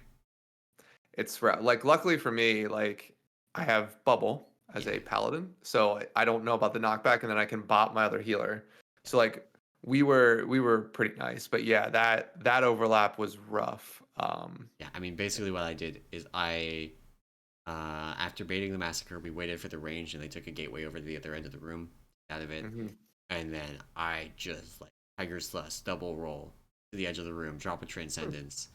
Like luckily for me, like I have bubble as Yeah, a paladin, so I don't know about the knockback, and then I can bot my other healer. yeah, So like we were pretty nice, but yeah, that overlap was rough. yeah. I mean, basically, what I did is after baiting the massacre, we waited for the range, and they took a gateway over to the other end of the room, out of it, Mhm. and then I just like tiger's thrust, double roll to the edge of the room, drop a transcendence,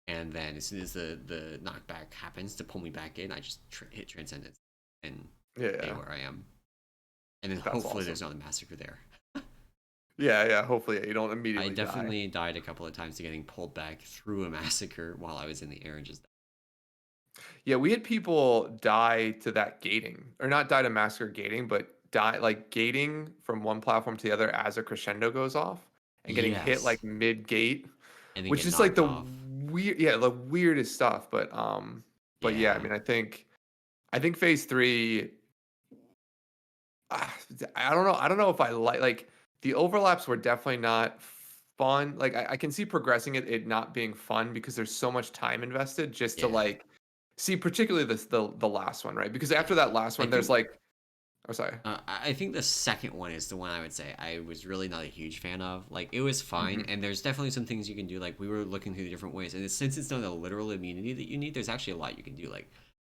and then as soon as the knockback happens to pull me back in, I just hit transcendence and stay Yeah, where I am, and then that's hopefully awesome. there's not a massacre there. Yeah, yeah. Hopefully, yeah, you don't I immediately die. definitely died a couple of times to getting pulled back through a massacre while I was in the air and just Yeah, we had people die to that gating, or not die to massacre gating, but die like gating from one platform to the other as a crescendo goes off and getting hit Yes, like mid gate, and then which get is like knocked the off. weird, yeah, the weirdest stuff. But yeah, I Yeah, mean, I think phase three. Ah, I don't know if I like the overlaps were definitely not fun. Like I can see progressing it not being fun because there's so much time invested just to yeah, like see particularly the last one, right? Because yeah. after that last I one, there's think like oh sorry. I think the second one is the one I would say I was really not a huge fan of. Like it was fine, Hmm. and there's definitely some things you can do. Like we were looking through the different ways, and since it's not a literal immunity that you need, there's actually a lot you can do. Like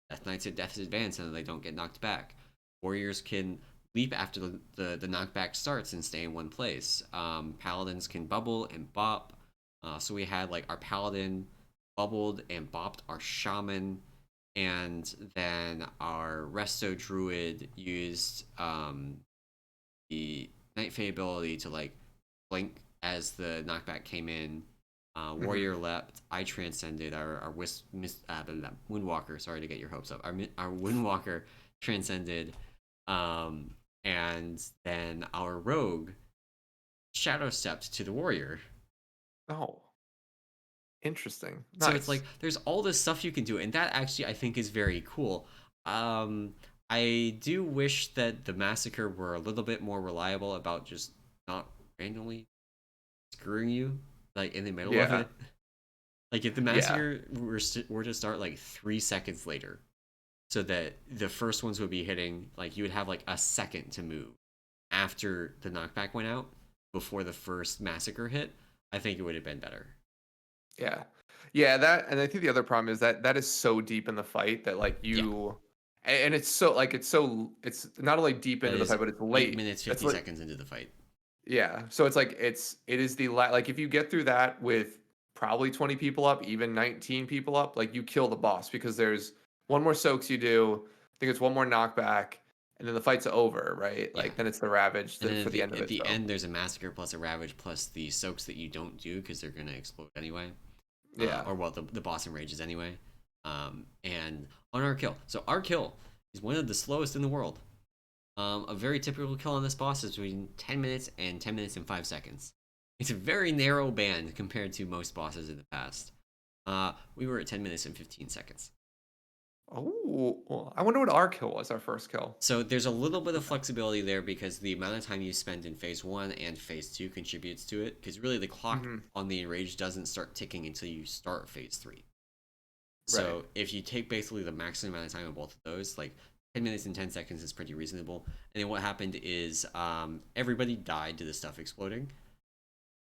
Death Knights at Death's Advance, and they don't get knocked back. Warriors can leap after the knockback starts and stay in one place. Paladins can bubble and bop. So we had like our paladin bubbled and bopped our shaman, and then our resto druid used the Night Fae ability to like blink as the knockback came in. Hmm. Warrior leapt. I transcended our Windwalker. Sorry to get your hopes up. Our Windwalker transcended, um, and then our rogue shadow stepped to the warrior. Oh, interesting. So it's Nice. like there's all this stuff you can do, and that actually I think is very cool. Um, I do wish that the massacre were a little bit more reliable about just not randomly screwing you like in the middle of Yeah. it. Like if the Yeah. massacre were to start like 3 seconds later, so that the first ones would be hitting, like you would have like a second to move after the knockback went out before the first massacre hit. I think it would have been better. Yeah. Yeah, that and I think the other problem is that that is so deep in the fight that like Yeah, and it's so like it's not only deep that into the is fight, but it's 8 minutes It's 50 like seconds into the fight. yeah. So it's like it is like if you get through that with probably 20 people up, even 19 people up, like you kill the boss because there's one more soaks you do, I think it's one more knockback, and then the fight's over, right? Yeah, Like then it's the ravage and then for the end of at it. the So end, there's a massacre plus a ravage plus the soaks that you don't do because they're gonna explode anyway, yeah. or well, the boss enrages anyway. And on our kill, so our kill is one of the slowest in the world. A very typical kill on this boss is between 10 minutes and 10 minutes and 5 seconds. It's a very narrow band compared to most bosses in the past. We were at 10 minutes and 15 seconds. Oh, well, I wonder what our kill was, our first kill. So there's a little bit of flexibility there because the amount of time you spend in phase one and phase two contributes to it. Because really, the clock Hmm. on the enrage doesn't start ticking until you start phase three. Right. So if you take basically the maximum amount of time on both of those, like 10 minutes and 10 seconds is pretty reasonable. And then what happened is everybody died to the stuff exploding.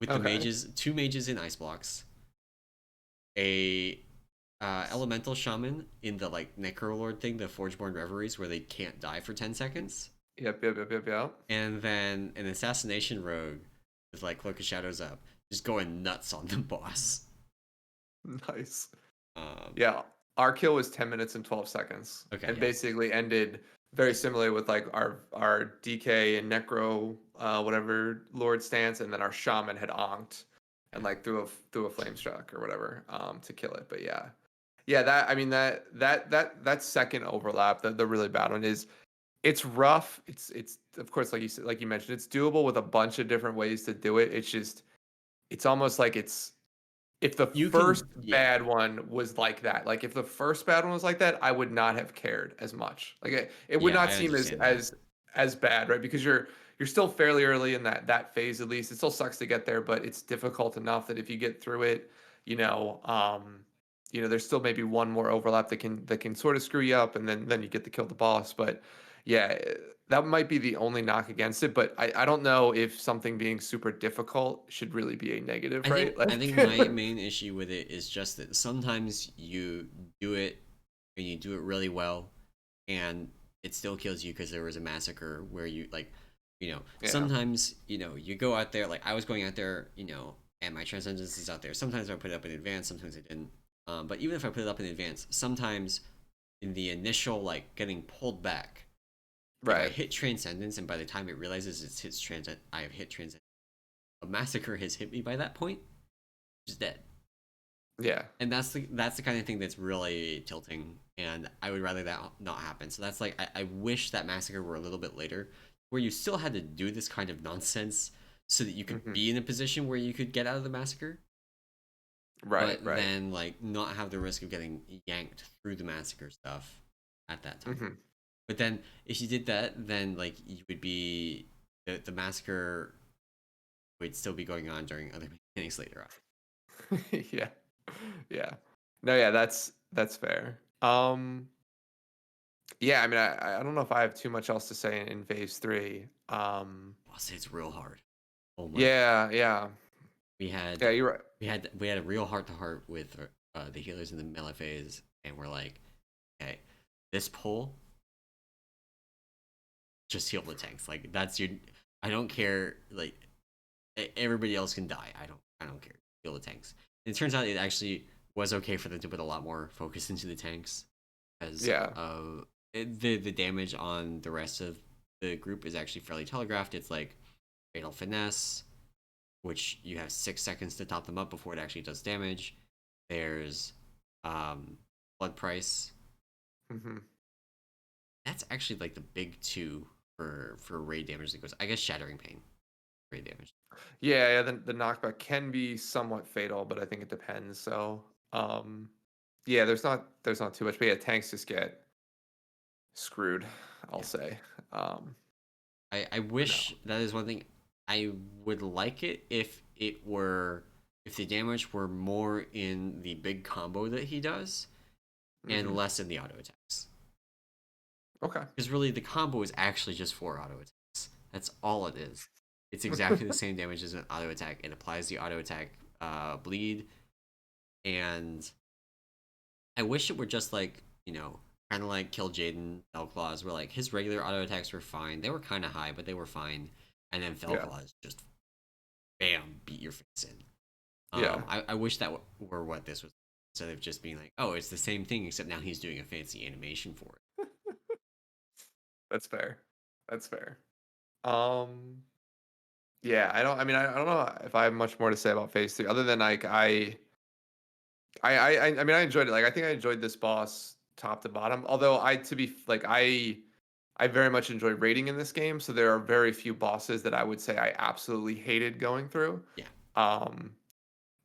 With the Okay. mages, two mages in ice blocks, a elemental shaman in the like necrolord thing, the Forgeborn Reveries, where they can't die for 10 seconds, Yep, yep, yep, yep, yep. and then an assassination rogue with like Cloak of Shadows up, just going nuts on the boss. Nice. Um, Yeah, our kill was 10 minutes and 12 seconds, okay, and yeah, basically ended very similarly with like our DK and Necro, whatever Lord stance, and then our Shaman had onked yeah. and like threw a flame struck or whatever to kill it. But yeah, yeah, that I mean that second overlap, the really bad one is it's rough. It's of course like you said, like you mentioned, it's doable with a bunch of different ways to do it. It's just it's almost like it's if the You first can, yeah, bad one was like that, like if the first bad one was like that, I would not have cared as much. Like it would yeah, not I seem understand that. as bad, right? Because you're still fairly early in that phase at least. It still sucks to get there, but it's difficult enough that if you get through it, you know, there's still maybe one more overlap that can sort of screw you up, and then you get to kill the boss. But yeah, that might be the only knock against it. But I don't know if something being super difficult should really be a negative, right? I think Like. my main issue with it is just that sometimes you do it and you do it really well, and it still kills you because there was a massacre where you like, Yeah. sometimes you go out there like I was going out there, and my transcendence is out there. Sometimes I put it up in advance, sometimes I didn't. But even if I put it up in advance, sometimes in the initial like getting pulled back, if I Right. hit transcendence and by the time it realizes it's hit transcend, I have hit transcendence. A massacre has hit me by that point, just dead. Yeah. And that's the kind of thing that's really tilting, and I would rather that not happen. So that's like I wish that massacre were a little bit later, where you still had to do this kind of nonsense so that you could Hmm. be in a position where you could get out of the massacre, Right. but Right. then like not have the risk of getting yanked through the massacre stuff at that time. Hmm. But then if you did that, then like you would be the massacre would still be going on during other mechanics later on. Yeah. Yeah. No, yeah, that's fair. Yeah, I mean, I don't know if I have too much else to say in phase three. I'll say it's real hard. Oh my god. Yeah, yeah, We yeah. had You're right. we had a real heart to heart with the healers in the melee phase, and we're like, okay, this pull just heal the tanks. Like that's your. I don't care. Like everybody else can die. I don't care. Heal the tanks. And it turns out it actually was okay for them to put a lot more focus into the tanks, because Yeah. the damage on the rest of the group is actually fairly telegraphed. It's like fatal finesse, which you have 6 seconds to top them up before it actually does damage. There's blood price. Hmm. That's actually like the big two for raid damage that goes. I guess shattering pain raid damage. Yeah, yeah. The knockback can be somewhat fatal, but I think it depends. So, yeah, there's not too much. But yeah, tanks just get screwed, I'll Yeah, say. Um, I but no. wish that is one thing. I would like it if it were if the damage were more in the big combo that he does and Hmm. less in the auto attacks. Okay. Because really, the combo is actually just 4 auto attacks. That's all it is. It's exactly the same damage as an auto attack. It applies the auto attack bleed, and I wish it were just like kind of like Kill Jaden Felclaws, where like his regular auto attacks were fine. They were kind of high, but they were fine. And then Yeah. Felclaws just bam beat your face in. Yeah. I wish that were what this was, instead of just being like, oh, it's the same thing except now he's doing a fancy animation for it. That's fair. That's fair. Um, yeah, I don't know if I have much more to say about phase three, other than like I mean, I enjoyed it. Like, I think I enjoyed this boss top to bottom. Although to be like, I very much enjoy raiding in this game. So there are very few bosses that I would say I absolutely hated going through. Yeah, Um,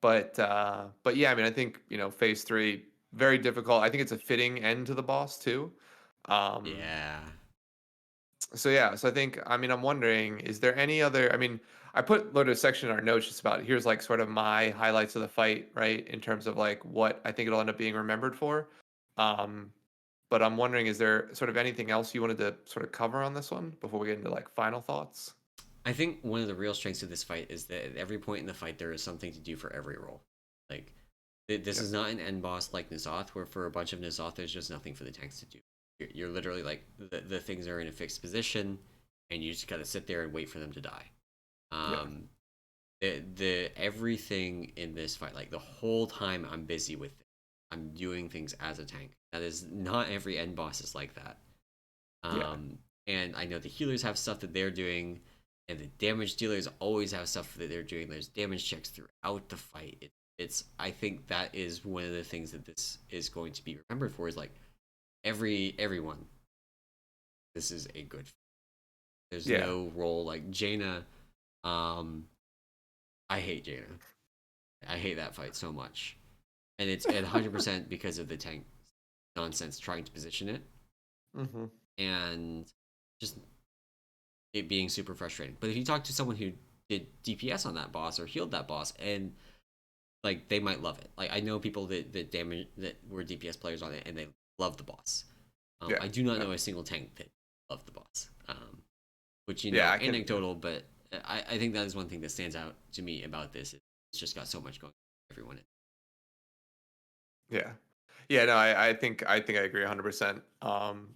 but yeah, I mean, I think phase three very difficult. I think it's a fitting end to the boss too. Um, yeah. so yeah, so I think, I mean, I'm wondering, is there any other, I mean, I put loaded a section in our notes just about here's like sort of my highlights of the fight, right? In terms of like what I think it'll end up being remembered for. Um, but I'm wondering, is there sort of anything else you wanted to sort of cover on this one before we get into like final thoughts? I think one of the real strengths of this fight is that at every point in the fight there is something to do for every role. Like this Yep. is not an end boss like N'Zoth, where for a bunch of N'Zoth there's just nothing for the tanks to do. You're literally like the things are in a fixed position, and you just gotta sit there and wait for them to die. Yeah. Um, the everything in this fight, like the whole time I'm busy with it. I'm doing things as a tank. That is not every end boss is like that. Yeah. Um, and I know the healers have stuff that they're doing, and the damage dealers always have stuff that they're doing. There's damage checks throughout the fight. It's I think that is one of the things that this is going to be remembered for, is like everyone. This is a good. There's Yeah. no role like Jaina. Um, I hate Jaina. I hate that fight so much, and it's 100% because of the tank nonsense trying to position it, Hmm. and just it being super frustrating. But if you talk to someone who did DPS on that boss or healed that boss, and like they might love it. Like I know people that damage that were DPS players on it, and they love the boss. Yeah. I do not No. know a single tank that loved the boss. Which Yeah, I can. Yeah. anecdotal, but I think that is one thing that stands out to me about this. It's just got so much going on for everyone. Yeah. Yeah, no, I think I agree 100%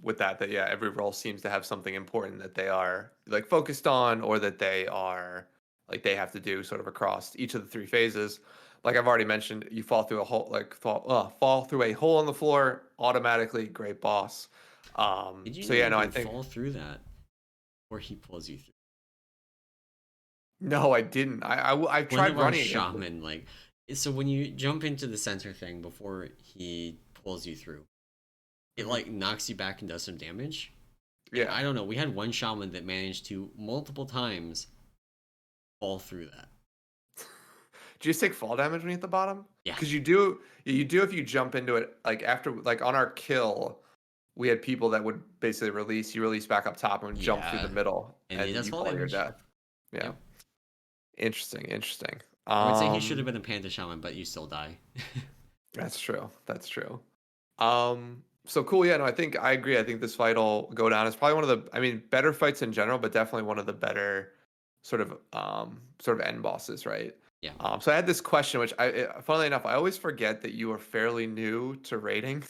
with that. That yeah, every role seems to have something important that they are like focused on, or that they are like they have to do sort of across each of the three phases. Like I've already mentioned, you fall through a hole, like fall through a hole on the floor automatically. Great boss. Did you So know yeah, you no, I can think fall through that, or he pulls you through? no, I didn't. I've One tried of our running against it. shaman like So when you jump into the center thing before he pulls you through, it Mhm. like knocks you back and does some damage. And Yeah. I don't know, we had one shaman that managed to multiple times fall through that. Do you just take fall damage when you hit the bottom? Yeah. Because you do if you jump into it like after like on our kill, we had people that would basically release back up top and jump through the Yeah. middle And it and does you fall fall to your damage. death. Yeah. Yep. Interesting, interesting. I would say he should have been a panda shaman, but you still die. That's true. That's true. So cool. Yeah, no, I think I agree. I think this fight will go down as probably one of the, I mean, better fights in general, but definitely one of the better sort of end bosses, right? Yeah. So I had this question, which funnily enough, I always forget that you are fairly new to raiding,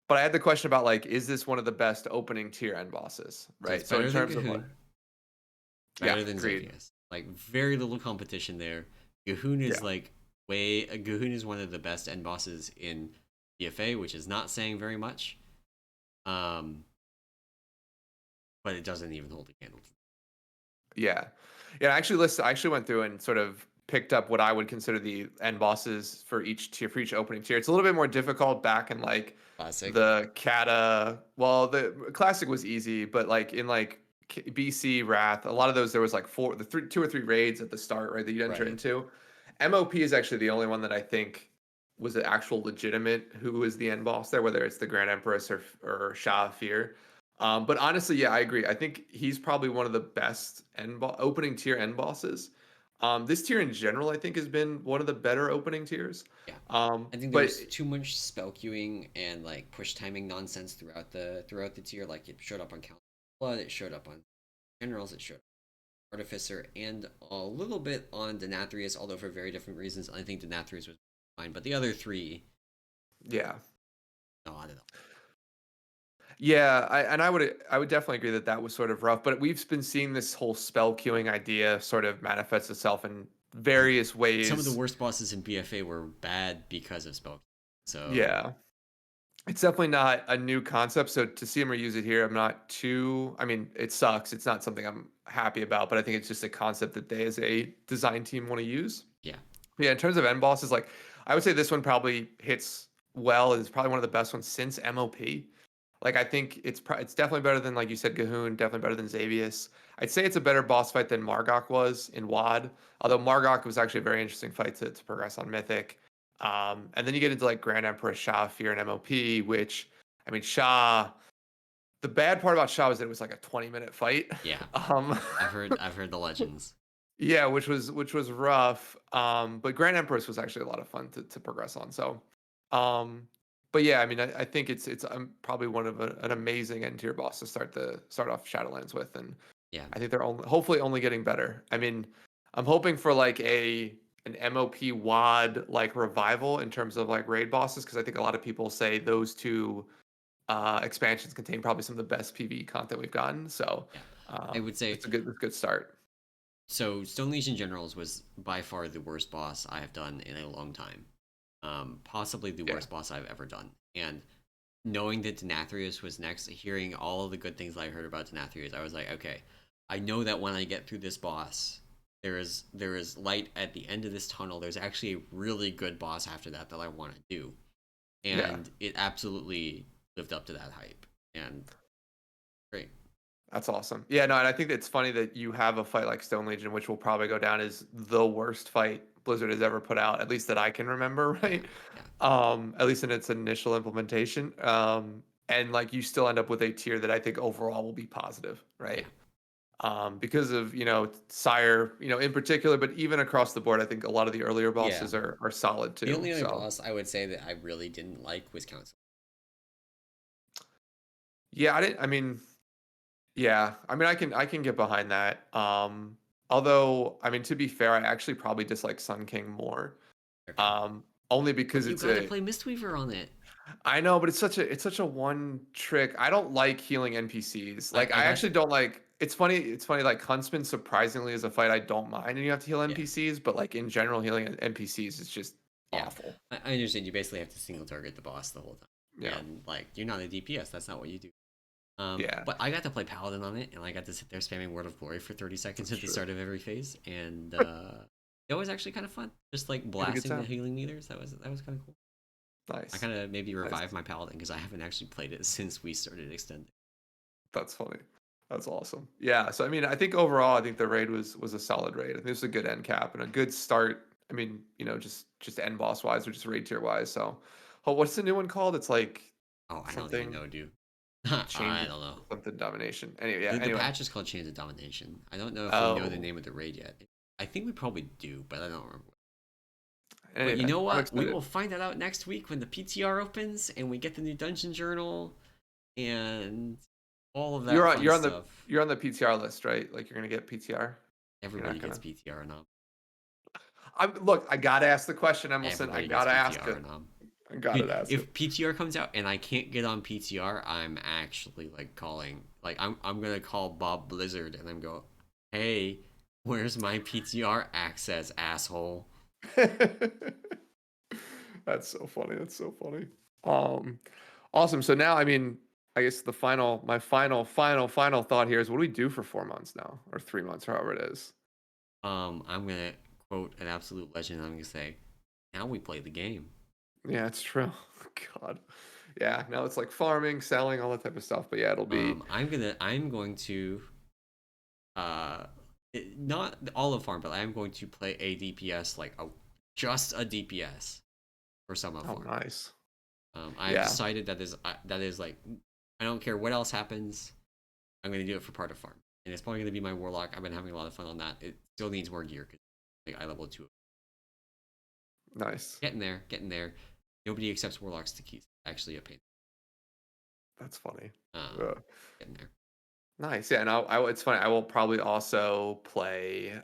but I had the question about like, is this one of the best opening tier end bosses, So it's right? So in better than terms of like, Gahoon, yeah, better than agreed. Xavius. Like very little competition there. Gahoon is Yeah, like way Gahoon is one of the best end bosses in BFA, which is not saying very much. Um, but it doesn't even hold a candle. yeah, yeah. I actually went through and sort of picked up what I would consider the end bosses for each tier, for each opening tier. It's a little bit more difficult back in like Classic. the Kata. Well, the classic was easy, but like in like BC Wrath, a lot of those there was like two or three raids at the start, right? That you enter Right. into. MOP is actually the only one that I think was an actual legitimate who is the end boss there, whether it's the Grand Empress or Shah of Fear. But honestly, yeah, I agree. I think he's probably one of the best opening tier end bosses. This tier in general, I think, has been one of the better opening tiers. Yeah. Um, I think there but was too much spell queuing and like push timing nonsense throughout the tier. Like it showed up on Count Blood, it showed up on Generals, it showed up on Artificer, and a little bit on Denathrius, although for very different reasons. I think Denathrius was fine, but the other three, yeah, no, I don't know. yeah, I would definitely agree that that was sort of rough. But we've been seeing this whole spell queuing idea sort of manifest itself in various Some of the ways. worst bosses in BFA were bad because of spell. So Yeah, it's definitely not a new concept. So to see him reuse it here, I'm not too. I mean, it sucks. It's not something I'm happy about, but I think it's just a concept that they as a design team want to use. yeah, Yeah, in terms of end bosses, like I would say this one probably hits well. It's probably one of the best ones since MOP. Like I think it's definitely better than like you said, Gahoon, definitely better than Xavius. I'd say it's a better boss fight than Margok was in WAD. Although Margok was actually a very interesting fight to progress on Mythic. And then you get into like Grand Emperor Shah, Fear, and MOP, which I mean Shah. The bad part about Shah was that it was like a 20-minute fight. yeah. Um, I've heard the legends. Yeah, which was rough. But Grand Empress was actually a lot of fun to progress on. So, um, but yeah, I mean, I think it's probably one of an amazing end tier boss to start off Shadowlands with, and Yeah, I think they're hopefully only getting better. I mean, I'm hoping for like an MOP WAD like revival in terms of like raid bosses because I think a lot of people say those two expansions contain probably some of the best PvE content we've gotten. So, yeah. I would say it's a good start. so. Stone Legion Generals was by far the worst boss I have done in a long time. Possibly the Yeah. worst boss I've ever done. And knowing that Denathrius was next, hearing all of the good things I heard about Denathrius, I was like, okay, I know that when I get through this boss, there is light at the end of this tunnel. There's actually a really good boss after that that I want to do, Yeah. and it absolutely lived up to that hype. And great, That's awesome. Yeah, no, and I think it's funny that you have a fight like Stone Legion, which will probably go down as the worst fight Blizzard has ever put out, at least that I can remember, yeah, right? yeah, At least in its initial implementation. And like you still end up with a tier that I think overall will be positive, yeah, right? Because of, Sire, in particular, but even across the board, I think a lot of the earlier yeah. bosses are solid The too. only other So boss I would say that I really didn't like was Council. yeah, I mean, yeah, I mean, I can get behind that. Although, I mean, to be fair, I actually probably dislike Sun King more. Okay, Only but because you got to play Mistweaver on it. I know, but it's such a one trick. I don't like healing NPCs. Like, I I got actually don't like. It's funny. Like Huntsman, surprisingly, is a fight I don't mind, and you have to heal yeah. NPCs. But like in general, healing NPCs is just Yeah, awful. I understand. You basically have to single target the boss the whole time, Yeah, and like you're not a DPS. That's not what you do. yeah, But I got to play Paladin on it, and I got to sit there spamming Word of Glory for 30 seconds that's at the true. start of every phase, and it was actually kind of fun. Just like Had a good blasting the time. healing meters. That was kind of cool. I Nice. kind of maybe Nice. revived my paladin because I haven't actually played it since we started extending. That's funny. That's awesome. Yeah. So I mean, I think overall, I think the raid was a solid raid. I think this was a good end cap and a good start. I mean, just end boss wise or just raid tier wise. So, oh, what's the new one called? It's like Oh, I don't even something know, dude. change I don't know. something domination. Anyway, yeah. The Anyway. patch is called Chains of Domination. I don't know if we know the Oh. name of the raid yet. I think we probably do, but I don't remember. But you Anyway, know I'm what? We excited. will find that out next week when the PTR opens and we get the new dungeon journal and all of that You're on fun you're on the stuff. you're on the PTR list, right? Like you're gonna get PTR. You're Everybody not gets gonna. PTR now. Look. I gotta ask the question, Emallson. I Everybody gets gotta ask PTR it. now. I Dude, gotta ask it. if PTR comes out and I can't get on PTR, I'm actually like calling. Like I'm gonna call Bob Blizzard and I'm go, hey, where's my PTR access, asshole? That's so funny. That's so funny. Um, awesome. So now, I mean, I guess my final thought here is, what do we do for 4 months now, or 3 months, however it is? I'm gonna quote an absolute legend. I'm gonna say, now we play the game. Yeah, it's true. God. Yeah. Now it's like farming, selling, all that type of stuff. But yeah, it'll be. I'm going to uh not all of farm, but I'm going to play a DPS like just a DPS for some of Oh, farm. nice. I've Yeah. decided that is like I don't care what else happens. I'm gonna do it for part of farm, and it's probably gonna be my warlock. I've been having a lot of fun on that. It still needs more gear because like I level 2. Nice. Getting there, getting there. Nobody accepts warlocks to keys. Actually, a pain. That's funny. Um, Uh, getting there. nice. Yeah. And it's funny. I will probably also play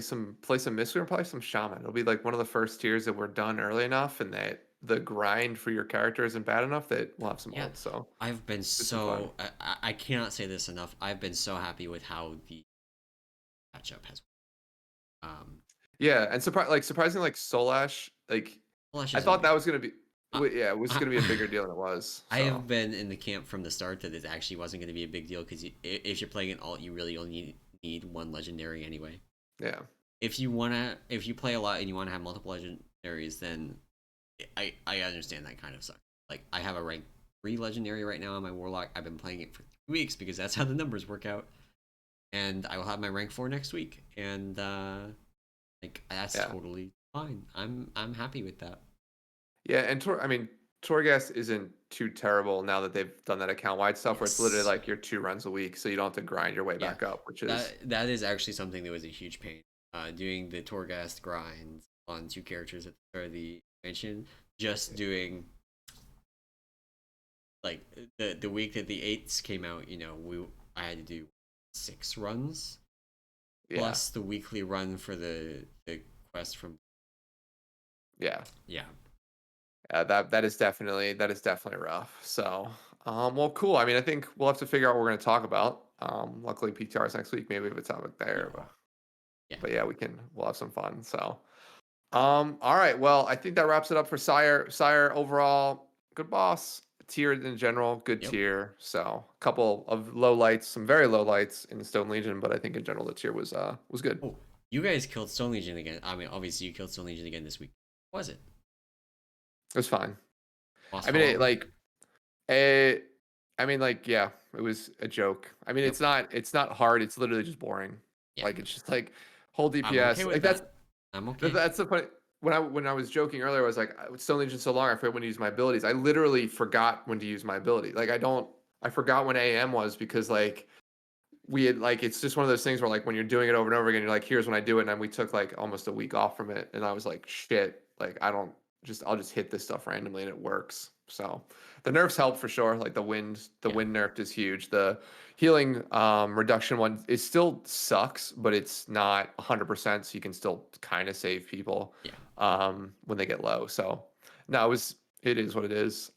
some mystery and probably some shaman. It'll be like one of the first tiers that we're done early enough and that the grind for your character isn't bad enough that we'll have some Yeah, ults. So I've been do some fun. so I cannot say this enough. I've been so happy with how the matchup has. Um, Yeah, and surprisingly, like Solash, like Flash I is thought that amazing. was gonna be, I, yeah, it was I, gonna be a bigger deal than it was. I So have been in the camp from the start that it actually wasn't going to be a big deal because if you're playing an alt, you really only need one legendary anyway. yeah, If you play a lot and you wanna have multiple legendaries, then I understand that kind of sucks. Like I have a rank 3 legendary right now on my warlock. I've been playing it for 3 weeks because that's how the numbers work out, and I will have my rank 4 next week, and like that's yeah, totally fine. I'm happy with that. yeah. And I mean, Torghast isn't too terrible now that they've done that account wide stuff where it's literally Yes. like your 2 runs a week, so you don't have to grind your way Yeah. back up, which is That is actually something that was a huge pain. Doing the Torghast grinds on 2 characters at the start of the expansion, just doing like the week that the eights came out, I had to do 6 runs yeah, plus the weekly run for the quest from yeah. yeah. That is definitely rough. So, well, cool. I mean, I think we'll have to figure out what we're going to talk about. Luckily, PTR's next week. Maybe we have a topic there, Yeah. Yeah. but yeah, we'll have some fun. So, all right. Well, I think that wraps it up for Sire. Sire overall, good boss. Tier in general, good Yep. tier. So, a couple of low lights, some very low lights in the Stone Legion, but I think in general the tier was good. Oh, you guys killed Stone Legion again. I mean, obviously you killed Stone Legion again this week. What was it? It was fine. Boss I mean, follower? it, I mean, like, yeah, it was a joke. I mean, Yep. it's not hard. It's literally just boring. Yeah. Like, it's just like whole I'm okay DPS. with Like that's that. I'm that- okay. that's the funny. When I was joking earlier, I was like, with Stone Legion so long, I forget when to use my abilities. I literally forgot when to use my ability. Like, I forgot when AM was because like we had like it's just one of those things where like when you're doing it over and over again, you're like, here's when I do it, and then we took like almost a week off from it, and I was like, shit, like I'll just hit this stuff randomly and it works. So the nerfs help for sure. Like the Yeah. wind nerf is huge. The healing reduction one it still sucks, but it's not 100%, so you can still kind of save people Yeah. when they get low. So no, it is what it is.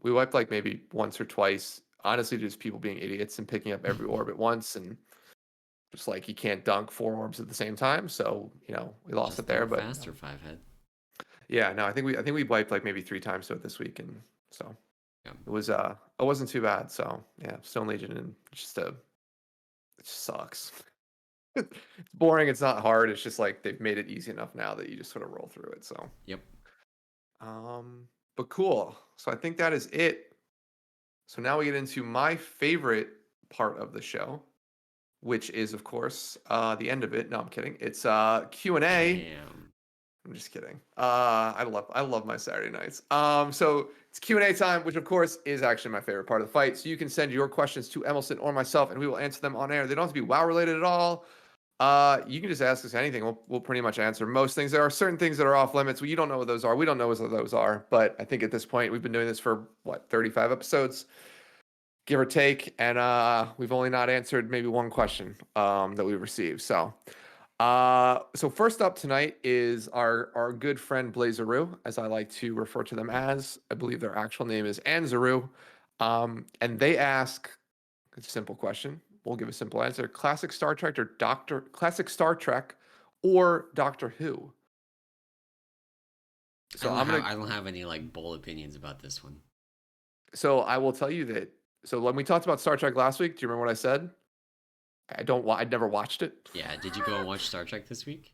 We wiped like maybe once or twice. Honestly, just people being idiots and picking up every orb at once, and just like you can't dunk 4 orbs at the same time. So we lost it Just there. dunk But faster, 5 head. yeah, no, I think we wiped like maybe 3 times to it this week, and so Yeah. it wasn't too bad. So yeah, Stone Legion and it just sucks. It's boring. It's not hard. It's just like they've made it easy enough now that you just sort of roll through it. So, Yep. um, but cool. So I think that is it. So now we get into my favorite part of the show, which is, of course, the end of it. No, I'm kidding. It's Q&A. Damn. I'm just kidding. I love my Saturday nights. So it's Q&A time, which of course is actually my favorite part of the fight. So you can send your questions to Emallson or myself, and we will answer them on air. They don't have to be WoW related at all. You can just ask us anything. We'll pretty much answer most things. There are certain things that are off limits. You don't know what those are. We don't know what those are. But I think at this point, we've been doing this for what, 35 episodes, give or take, and we've only not answered maybe one question that we received. So first up tonight is our good friend Blazeroo, as I like to refer to them as. I believe their actual name is Anzaru. And they ask a simple question. We'll give a simple answer. Classic Star Trek or Doctor Who. So I don't have any like bold opinions about this one. so I will tell you that. So when we talked about Star Trek last week, do you remember what I said? I'd never watched it. Yeah, did you go and watch Star Trek this week?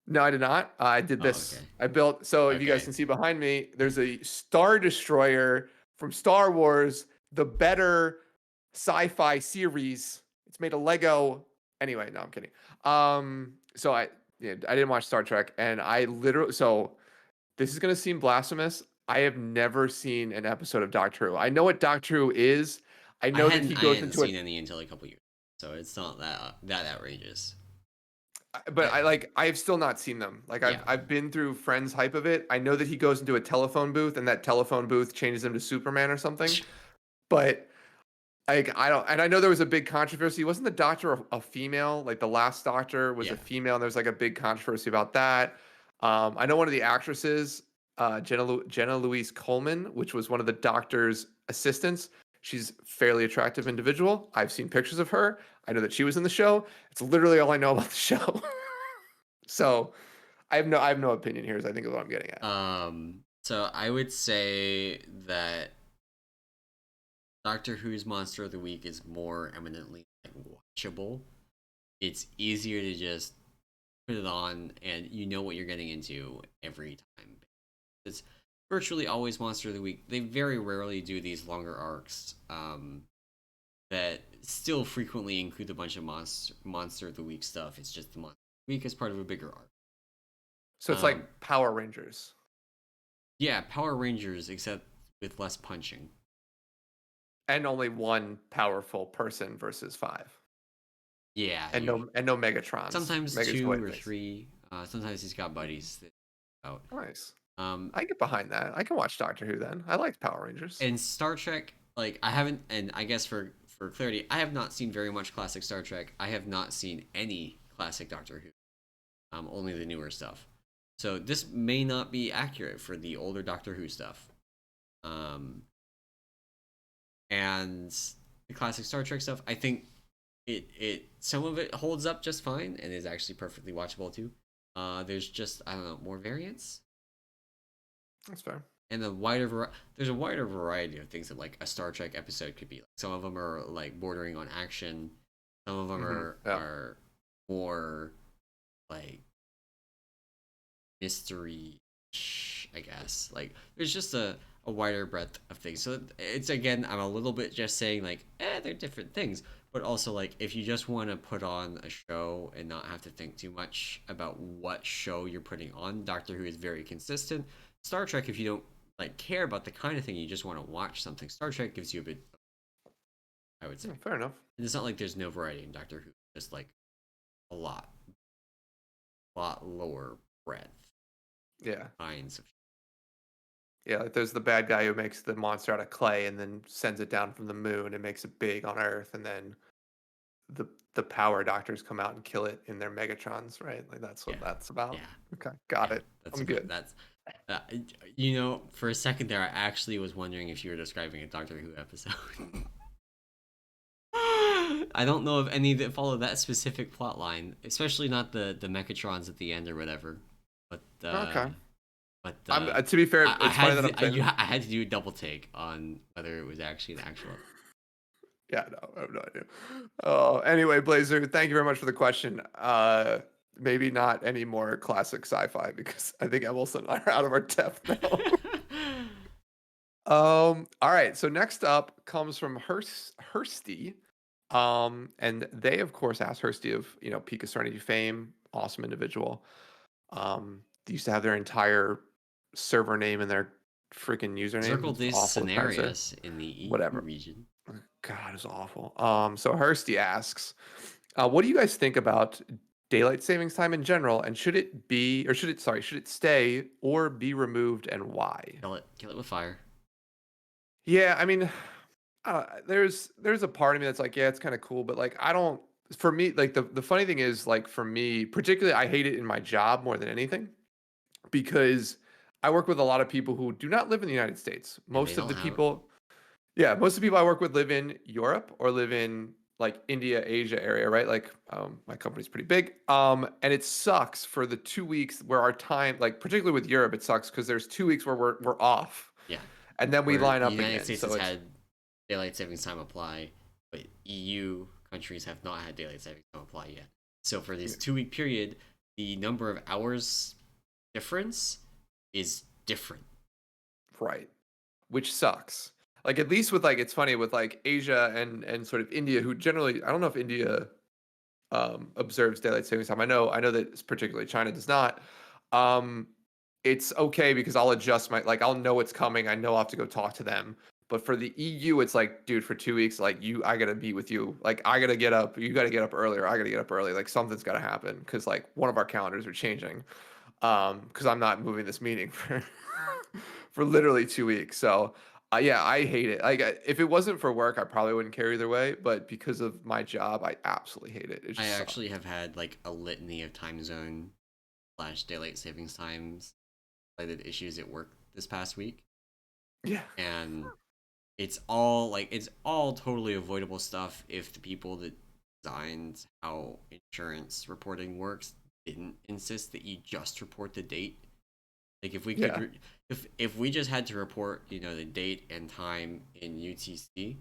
No, I did not. I did Oh, this. okay. I built. So if you guys Okay. can see behind me, there's a Star Destroyer from Star Wars, the better sci-fi series. It's made of Lego. Anyway, no, I'm kidding. So I didn't watch Star Trek, and I literally. So this is gonna seem blasphemous. I have never seen an episode of Doctor Who. I know what Doctor Who is. I know that he I goes hadn't into seen any until a couple years, so it's not that outrageous. but I I've still not seen them. Like Yeah. I've been through friends' hype of it. I know that he goes into a telephone booth and that telephone booth changes him to Superman or something. But like I don't, and I know there was a big controversy. Wasn't the doctor a female? Like the last doctor was a Yeah. female, and there was like a big controversy about that. I know one of the actresses, Jenna Louise Coleman, which was one of the doctor's assistants. She's a fairly attractive individual. I've seen pictures of her. I know that she was in the show. It's literally all I know about the show. So I have no opinion here. Is I think is what I'm getting at. So I would say that Doctor Who's Monster of the Week is more eminently like, watchable. It's easier to just put it on and you know what you're getting into every time. It's virtually always Monster of the Week. They very rarely do these longer arcs that still frequently include a bunch of Monster of the Week stuff. It's just the Monster of the Week as part of a bigger arc. So it's like Power Rangers. Yeah, Power Rangers, except with less punching. And only one powerful person versus five. Yeah, And no Megatrons. sometimes Megas two away or things. three. Sometimes he's got buddies that out. Nice. Um, I get behind that. I can watch Doctor Who then. I liked Power Rangers. and Star Trek, like I haven't, and I guess for clarity, I have not seen very much classic Star Trek. I have not seen any classic Doctor Who. Only the newer stuff. So this may not be accurate for the older Doctor Who stuff. And the classic Star Trek stuff, I think it some of it holds up just fine and is actually perfectly watchable too. There's just I don't know more variants That's fair. and there's a wider variety of things that like a Star Trek episode could be. Like, some of them are like bordering on action, some of them are more like mystery, I guess. Like there's just a wider breadth of things. So it's again, I'm a little bit just saying like, they're different things. But also like if you just want to put on a show and not have to think too much about what show you're putting on, Doctor Who is very consistent. Star Trek, if you don't like care about the kind of thing you just want to watch something, Star Trek gives you a bit, I would say. Yeah, fair enough. And it's not like there's no variety in Doctor Who, just like a lot lower breadth Yeah. kinds of. Yeah, like there's the bad guy who makes the monster out of clay and then sends it down from the moon and makes it big on Earth, and then the power doctors come out and kill it in their Megatrons, right? Like that's what Yeah, that's about. yeah, Okay, got yeah. it. I'm good. That's uh, for a second there, I actually was wondering if you were describing a Doctor Who episode. I don't know of any that follow that specific plot line, especially not the Mechatrons at the end or whatever. But Okay. but To be fair, I it's funny had that I'm saying. I had to do a double take on whether it was actually an actual. Yeah, no, I have no idea. Oh, anyway, Blazer, thank you very much for the question. Maybe not any more classic sci-fi because I think Emilson and I are out of our depth now. All right. So next up comes from Hursty. And they of course asked Hursty of, Peak of Serenity fame, awesome individual. They used to have their entire server name in their freaking username. Circle It's de awful to pronounce it. Cenarius in the EU Whatever. region. God, it's awful. So Hursty asks, what do you guys think about daylight savings time in general, and should it be, or should it stay or be removed, and why? Kill it with fire. Yeah, I mean, there's a part of me that's like, yeah, it's kind of cool, but like, I don't. For me, like the funny thing is, like for me, particularly, I hate it in my job more than anything because I work with a lot of people who do not live in the United States. And they Most of don't the have. people, yeah, most of the people I work with live in Europe or live in like India, Asia area, right? Like, my company's pretty big. And it sucks for the 2 weeks where our time, like particularly with Europe, it sucks because there's 2 weeks where we're off, Yeah. and then we Where line the up United again. States So has it's had daylight savings time apply, but EU countries have not had daylight savings time apply yet. So for this 2 week period, the number of hours difference is different. right, which sucks. Like at least with like it's funny with like Asia and sort of India, who generally I don't know if India observes daylight savings time. I know that particularly China does not. Um, it's okay because I'll adjust my like I'll know it's coming. I know I'll have to go talk to them. But for the EU, it's like, dude, for 2 weeks, like I gotta be with you. Like I gotta get up. You gotta get up earlier. I gotta get up early. Like something's gotta happen because like one of our calendars are changing. Because I'm not moving this meeting for for literally 2 weeks. So yeah, I hate it. Like if it wasn't for work, I probably wouldn't care either way. But because of my job, I absolutely hate it. It I just sucks. actually have had like a litany of time zone slash daylight savings times related issues at work this past week, Yeah. and it's all totally avoidable stuff if the people that designed how insurance reporting works didn't insist that you just report the date. Like if we could Yeah. if we just had to report, the date and time in UTC,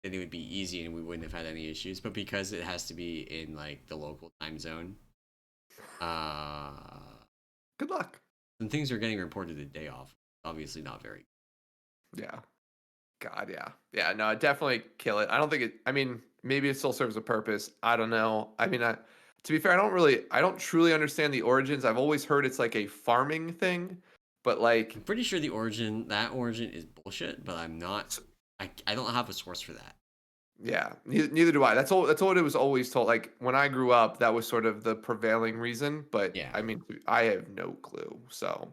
then it would be easy and we wouldn't have had any issues. But because it has to be in like the local time zone, uh Good luck. some things are getting reported a day off. Obviously not very. Yeah. God, yeah. Yeah, no, definitely kill it. I don't think it I mean, maybe it still serves a purpose. I don't know. I mean, to be fair, I don't truly understand the origins. I've always heard it's like a farming thing, but I'm like pretty sure that origin is bullshit, but I'm not. s- I don't have a source for that. yeah, neither do I. That's all it was always told. Like when I grew up, that was sort of the prevailing reason, but Yeah, I mean, I have no clue. So,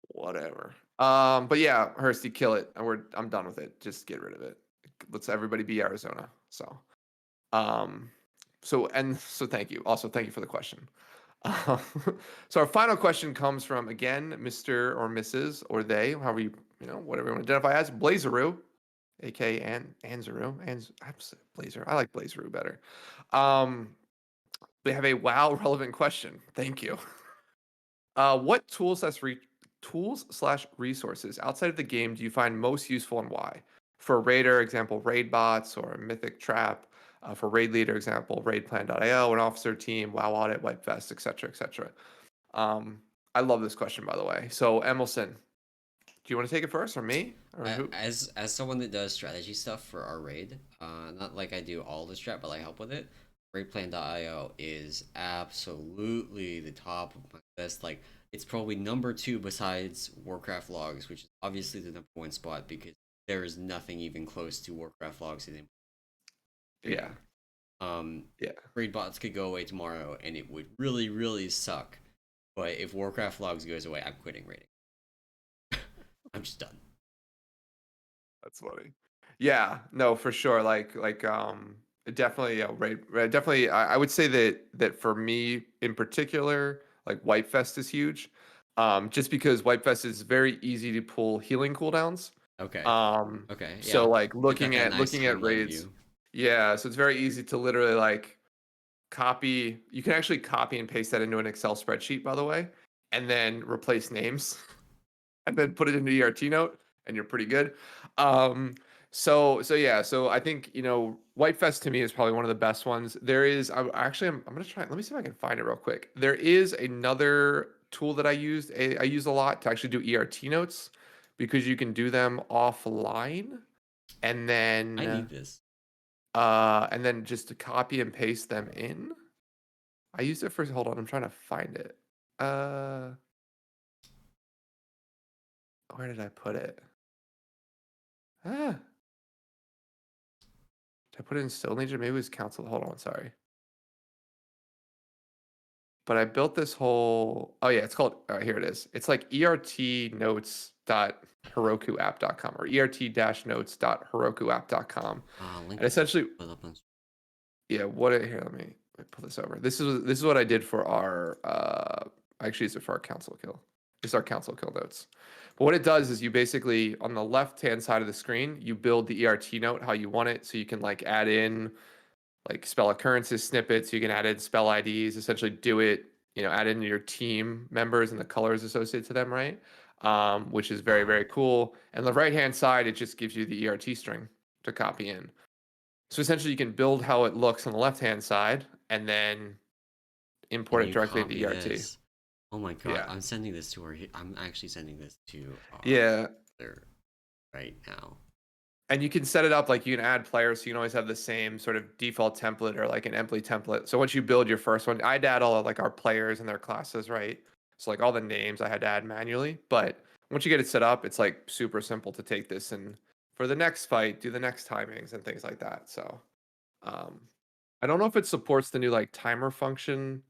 whatever. But yeah, Hursty, kill it. I'm done with it. Just get rid of it. Let's everybody be Arizona. So, um, so thank you. Also, thank you for the question. Um, so our final question comes from again, Mr. or Mrs. or they, however whatever you want to identify as, Blazeroo, aka Anzaru, Blazer. I like Blazeroo better. Um, they have a WoW relevant question. Thank you. What tools/resources outside of the game do you find most useful and why? For a raider, example, raid bots or a mythic trap. For raid leader, example, raidplan.io, an officer team, WoW audit, Wipefest, etc., etc. Um, I love this question, by the way. So, Emilson, do you want to take it first, or me, or who? as someone that does strategy stuff for our raid, not like I do all the strat, but I help with it. Raidplan.io is absolutely the top of my list. Like it's probably number two besides Warcraft logs, which is obviously the number one spot because there is nothing even close to Warcraft logs in Yeah, raiding. Um, yeah, Raid bots could go away tomorrow, and it would really, really suck. But if Warcraft logs goes away, I'm quitting raiding. I'm just done. that's funny. Yeah, no, for sure. Definitely, definitely. I would say that for me in particular, like Whitefest is huge. Just because Whitefest is very easy to pull healing cooldowns. Okay. Um, Okay. so Yeah. like They've got that nice looking at timeline raids, view. yeah. So it's very easy to literally like copy. You can actually copy and paste that into an Excel spreadsheet, by the way, and then replace names. And then put it into ERT note, and you're pretty good. Um, So yeah, so I think, White Fest to me is probably one of the best ones. There is I'm gonna try, let me see if I can find it real quick. There is another tool that I use a lot to actually do ERT notes because you can do them offline and I then need this. just to copy and paste them in. I used it for, hold on, I'm trying to find it. Uh where did I put it? Ah, did I put it in Stone Legion? Maybe it was Council. Hold on, sorry. But I built this whole, oh yeah, it's called, here it is. It's like ertnotes.herokuapp.com or ert-notes.herokuapp.com. Link And is essentially, put up on. yeah, here, let me pull this over. This is what I did for our, I actually used it for our council kill. This is our council kill notes. But what it does is you basically, on the left-hand side of the screen, you build the ERT note how you want it. So you can like add in like spell occurrences snippets. You can add in spell IDs, essentially do it, add in your team members and the colors associated to them, right? Which is very, Wow. very cool. And the right-hand side, it just gives you the ERT string to copy in. So essentially you can build how it looks on the left-hand side and then And import it you directly into copy ERT. this. Oh my god, Yeah. I'm sending this to our. I'm actually sending this to our Yeah. there right now. And you can set it up like you can add players, so you can always have the same sort of default template or like an empty template. So once you build your first one, I'd add all of like our players and their classes, right? So like all the names I had to add manually. But once you get it set up, it's like super simple to take this and for the next fight, do the next timings and things like that. So um I don't know if it supports the new like timer function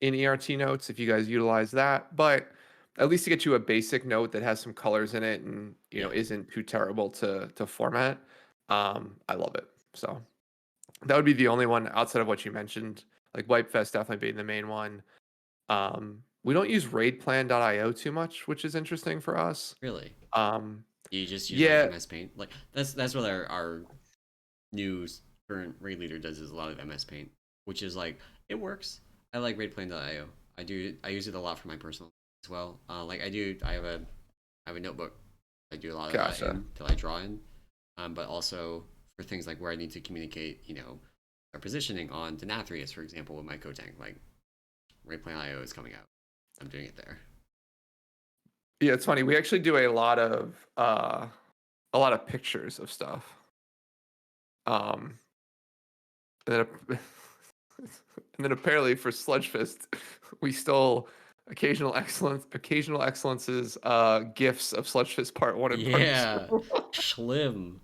in ERT notes if you guys utilize that, but at least to get you a basic note that has some colors in it and Yeah, isn't too terrible to format. I love it. So that would be the only one outside of what you mentioned, like Wipefest definitely being the main one. We don't use raidplan.io too much, which is interesting for us. really. Um, You just use like yeah, MS Paint. Like that's what our new current raid leader does is a lot of MS Paint, which is like it works. I like raidplane.io. I use it a lot for my personal as well. Like I have a notebook. I do a lot of that gotcha. in that I draw in. But also for things like where I need to communicate, our positioning on Denathrius, for example, with my co-tank. Like raidplane.io is coming out. I'm doing it there. Yeah, it's funny. We actually do a lot of pictures of stuff. Um, and then, and then apparently for Sludgefist, we stole occasional excellences, gifts of Sludgefist Part One and Part Yeah, Two. Schlim.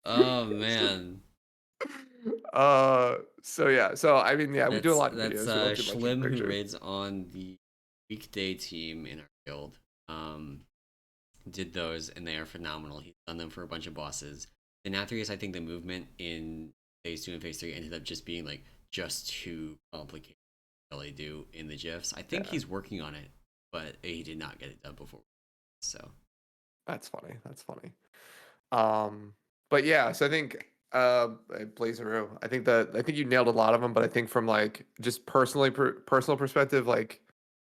Oh man, So yeah, so I mean, yeah, we do a lot of that's videos. We don't do much of Schlim who pictures. raids on the weekday team in our guild. Did those and they are phenomenal. He's done them for a bunch of bosses. In Athreus, I think the movement in phase 2 and phase 3 ended up just being like just too complicated to really do in the GIFs. I think Yeah, he's working on it, but he did not get it done before. So that's funny. That's funny. Um, but yeah, so I think Blazeroo. I think you nailed a lot of them, but I think from like just personal perspective, like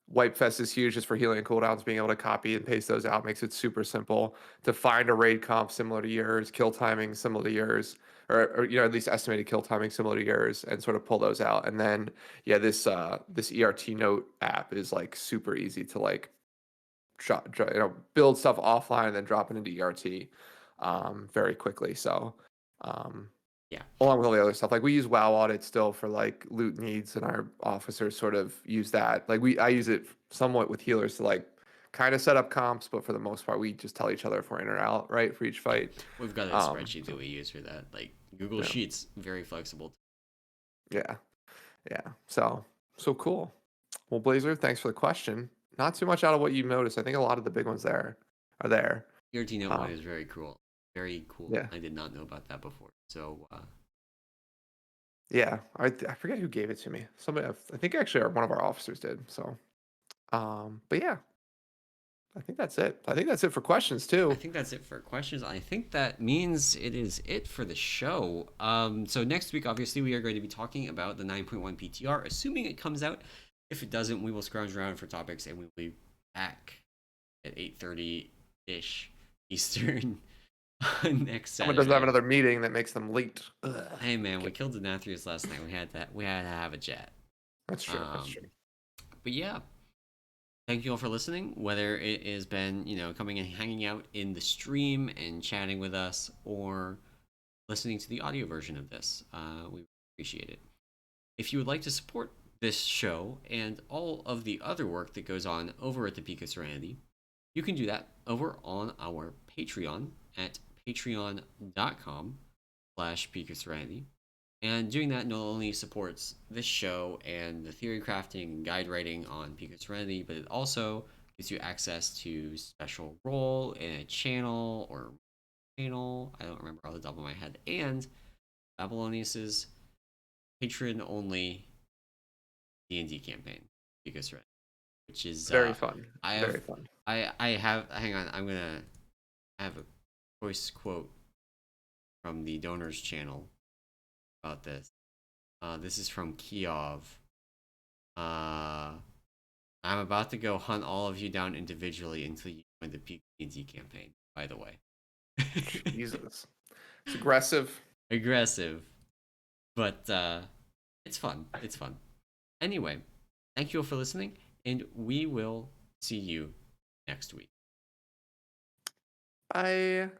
Wipe Fest is huge just for healing and cooldowns. Being able to copy and paste those out makes it super simple to find a raid comp similar to yours, kill timing similar to yours, or at least estimated kill timing similar to yours, and sort of pull those out. And then yeah, this ERT note app is like super easy to like build stuff offline and then drop it into ERT very quickly. So um, yeah, along with all the other stuff, like we use WoW Audit still for like loot needs, and our officers sort of use that. Like I use it somewhat with healers to like kind of set up comps, but for the most part, we just tell each other if we're in or out, right, for each yeah. fight. We've got a spreadsheet that So we use for that. Like Google yeah, Sheets, very flexible. yeah, yeah. So cool. Well, Blazer, thanks for the question. Not too much out of what you noticed. I think a lot of the big ones there are there. Your T Note one Um, is very cool. Very cool. yeah. I did not know about that before. So Yeah, I forget who gave it to me. Somebody, I think actually one of our officers did. So, but yeah, I think that's it. I think that's it for questions I too. think that's it for questions. I think that means it is it for the show. So next week, obviously, we are going to be talking about the 9.1 PTR, assuming it comes out. If it doesn't, we will scrounge around for topics, and we'll be back at 8:30 ish Eastern next Someone doesn't have Saturday. another meeting that makes them late. Ugh. Hey man, we Okay. killed Denathrius last night. We had to have a chat. That's true. That's Um, true. but yeah, thank you all for listening. Whether it has been coming and hanging out in the stream and chatting with us, or listening to the audio version of this, we appreciate it. If you would like to support this show and all of the other work that goes on over at the Peak of Serenity, you can do that over on our Patreon at patreon.com/Peak of Serenity. And doing that not only supports this show and the theory crafting and guide writing on Peak of Serenity, but it also gives you access to special role in a channel or channel. I don't remember off the top of my head. And Babylonius's patron only D&D campaign, Peak of Serenity, which is Very fun. I have Very fun. I have hang on, I'm gonna have a voice quote from the donors channel about this. This is from Kiev. Uh, I'm about to go hunt all of you down individually until you join the PNZ campaign, by the way. Jesus. It's aggressive. Aggressive, but it's fun. It's fun. Anyway, thank you all for listening, and we will see you next week. Bye.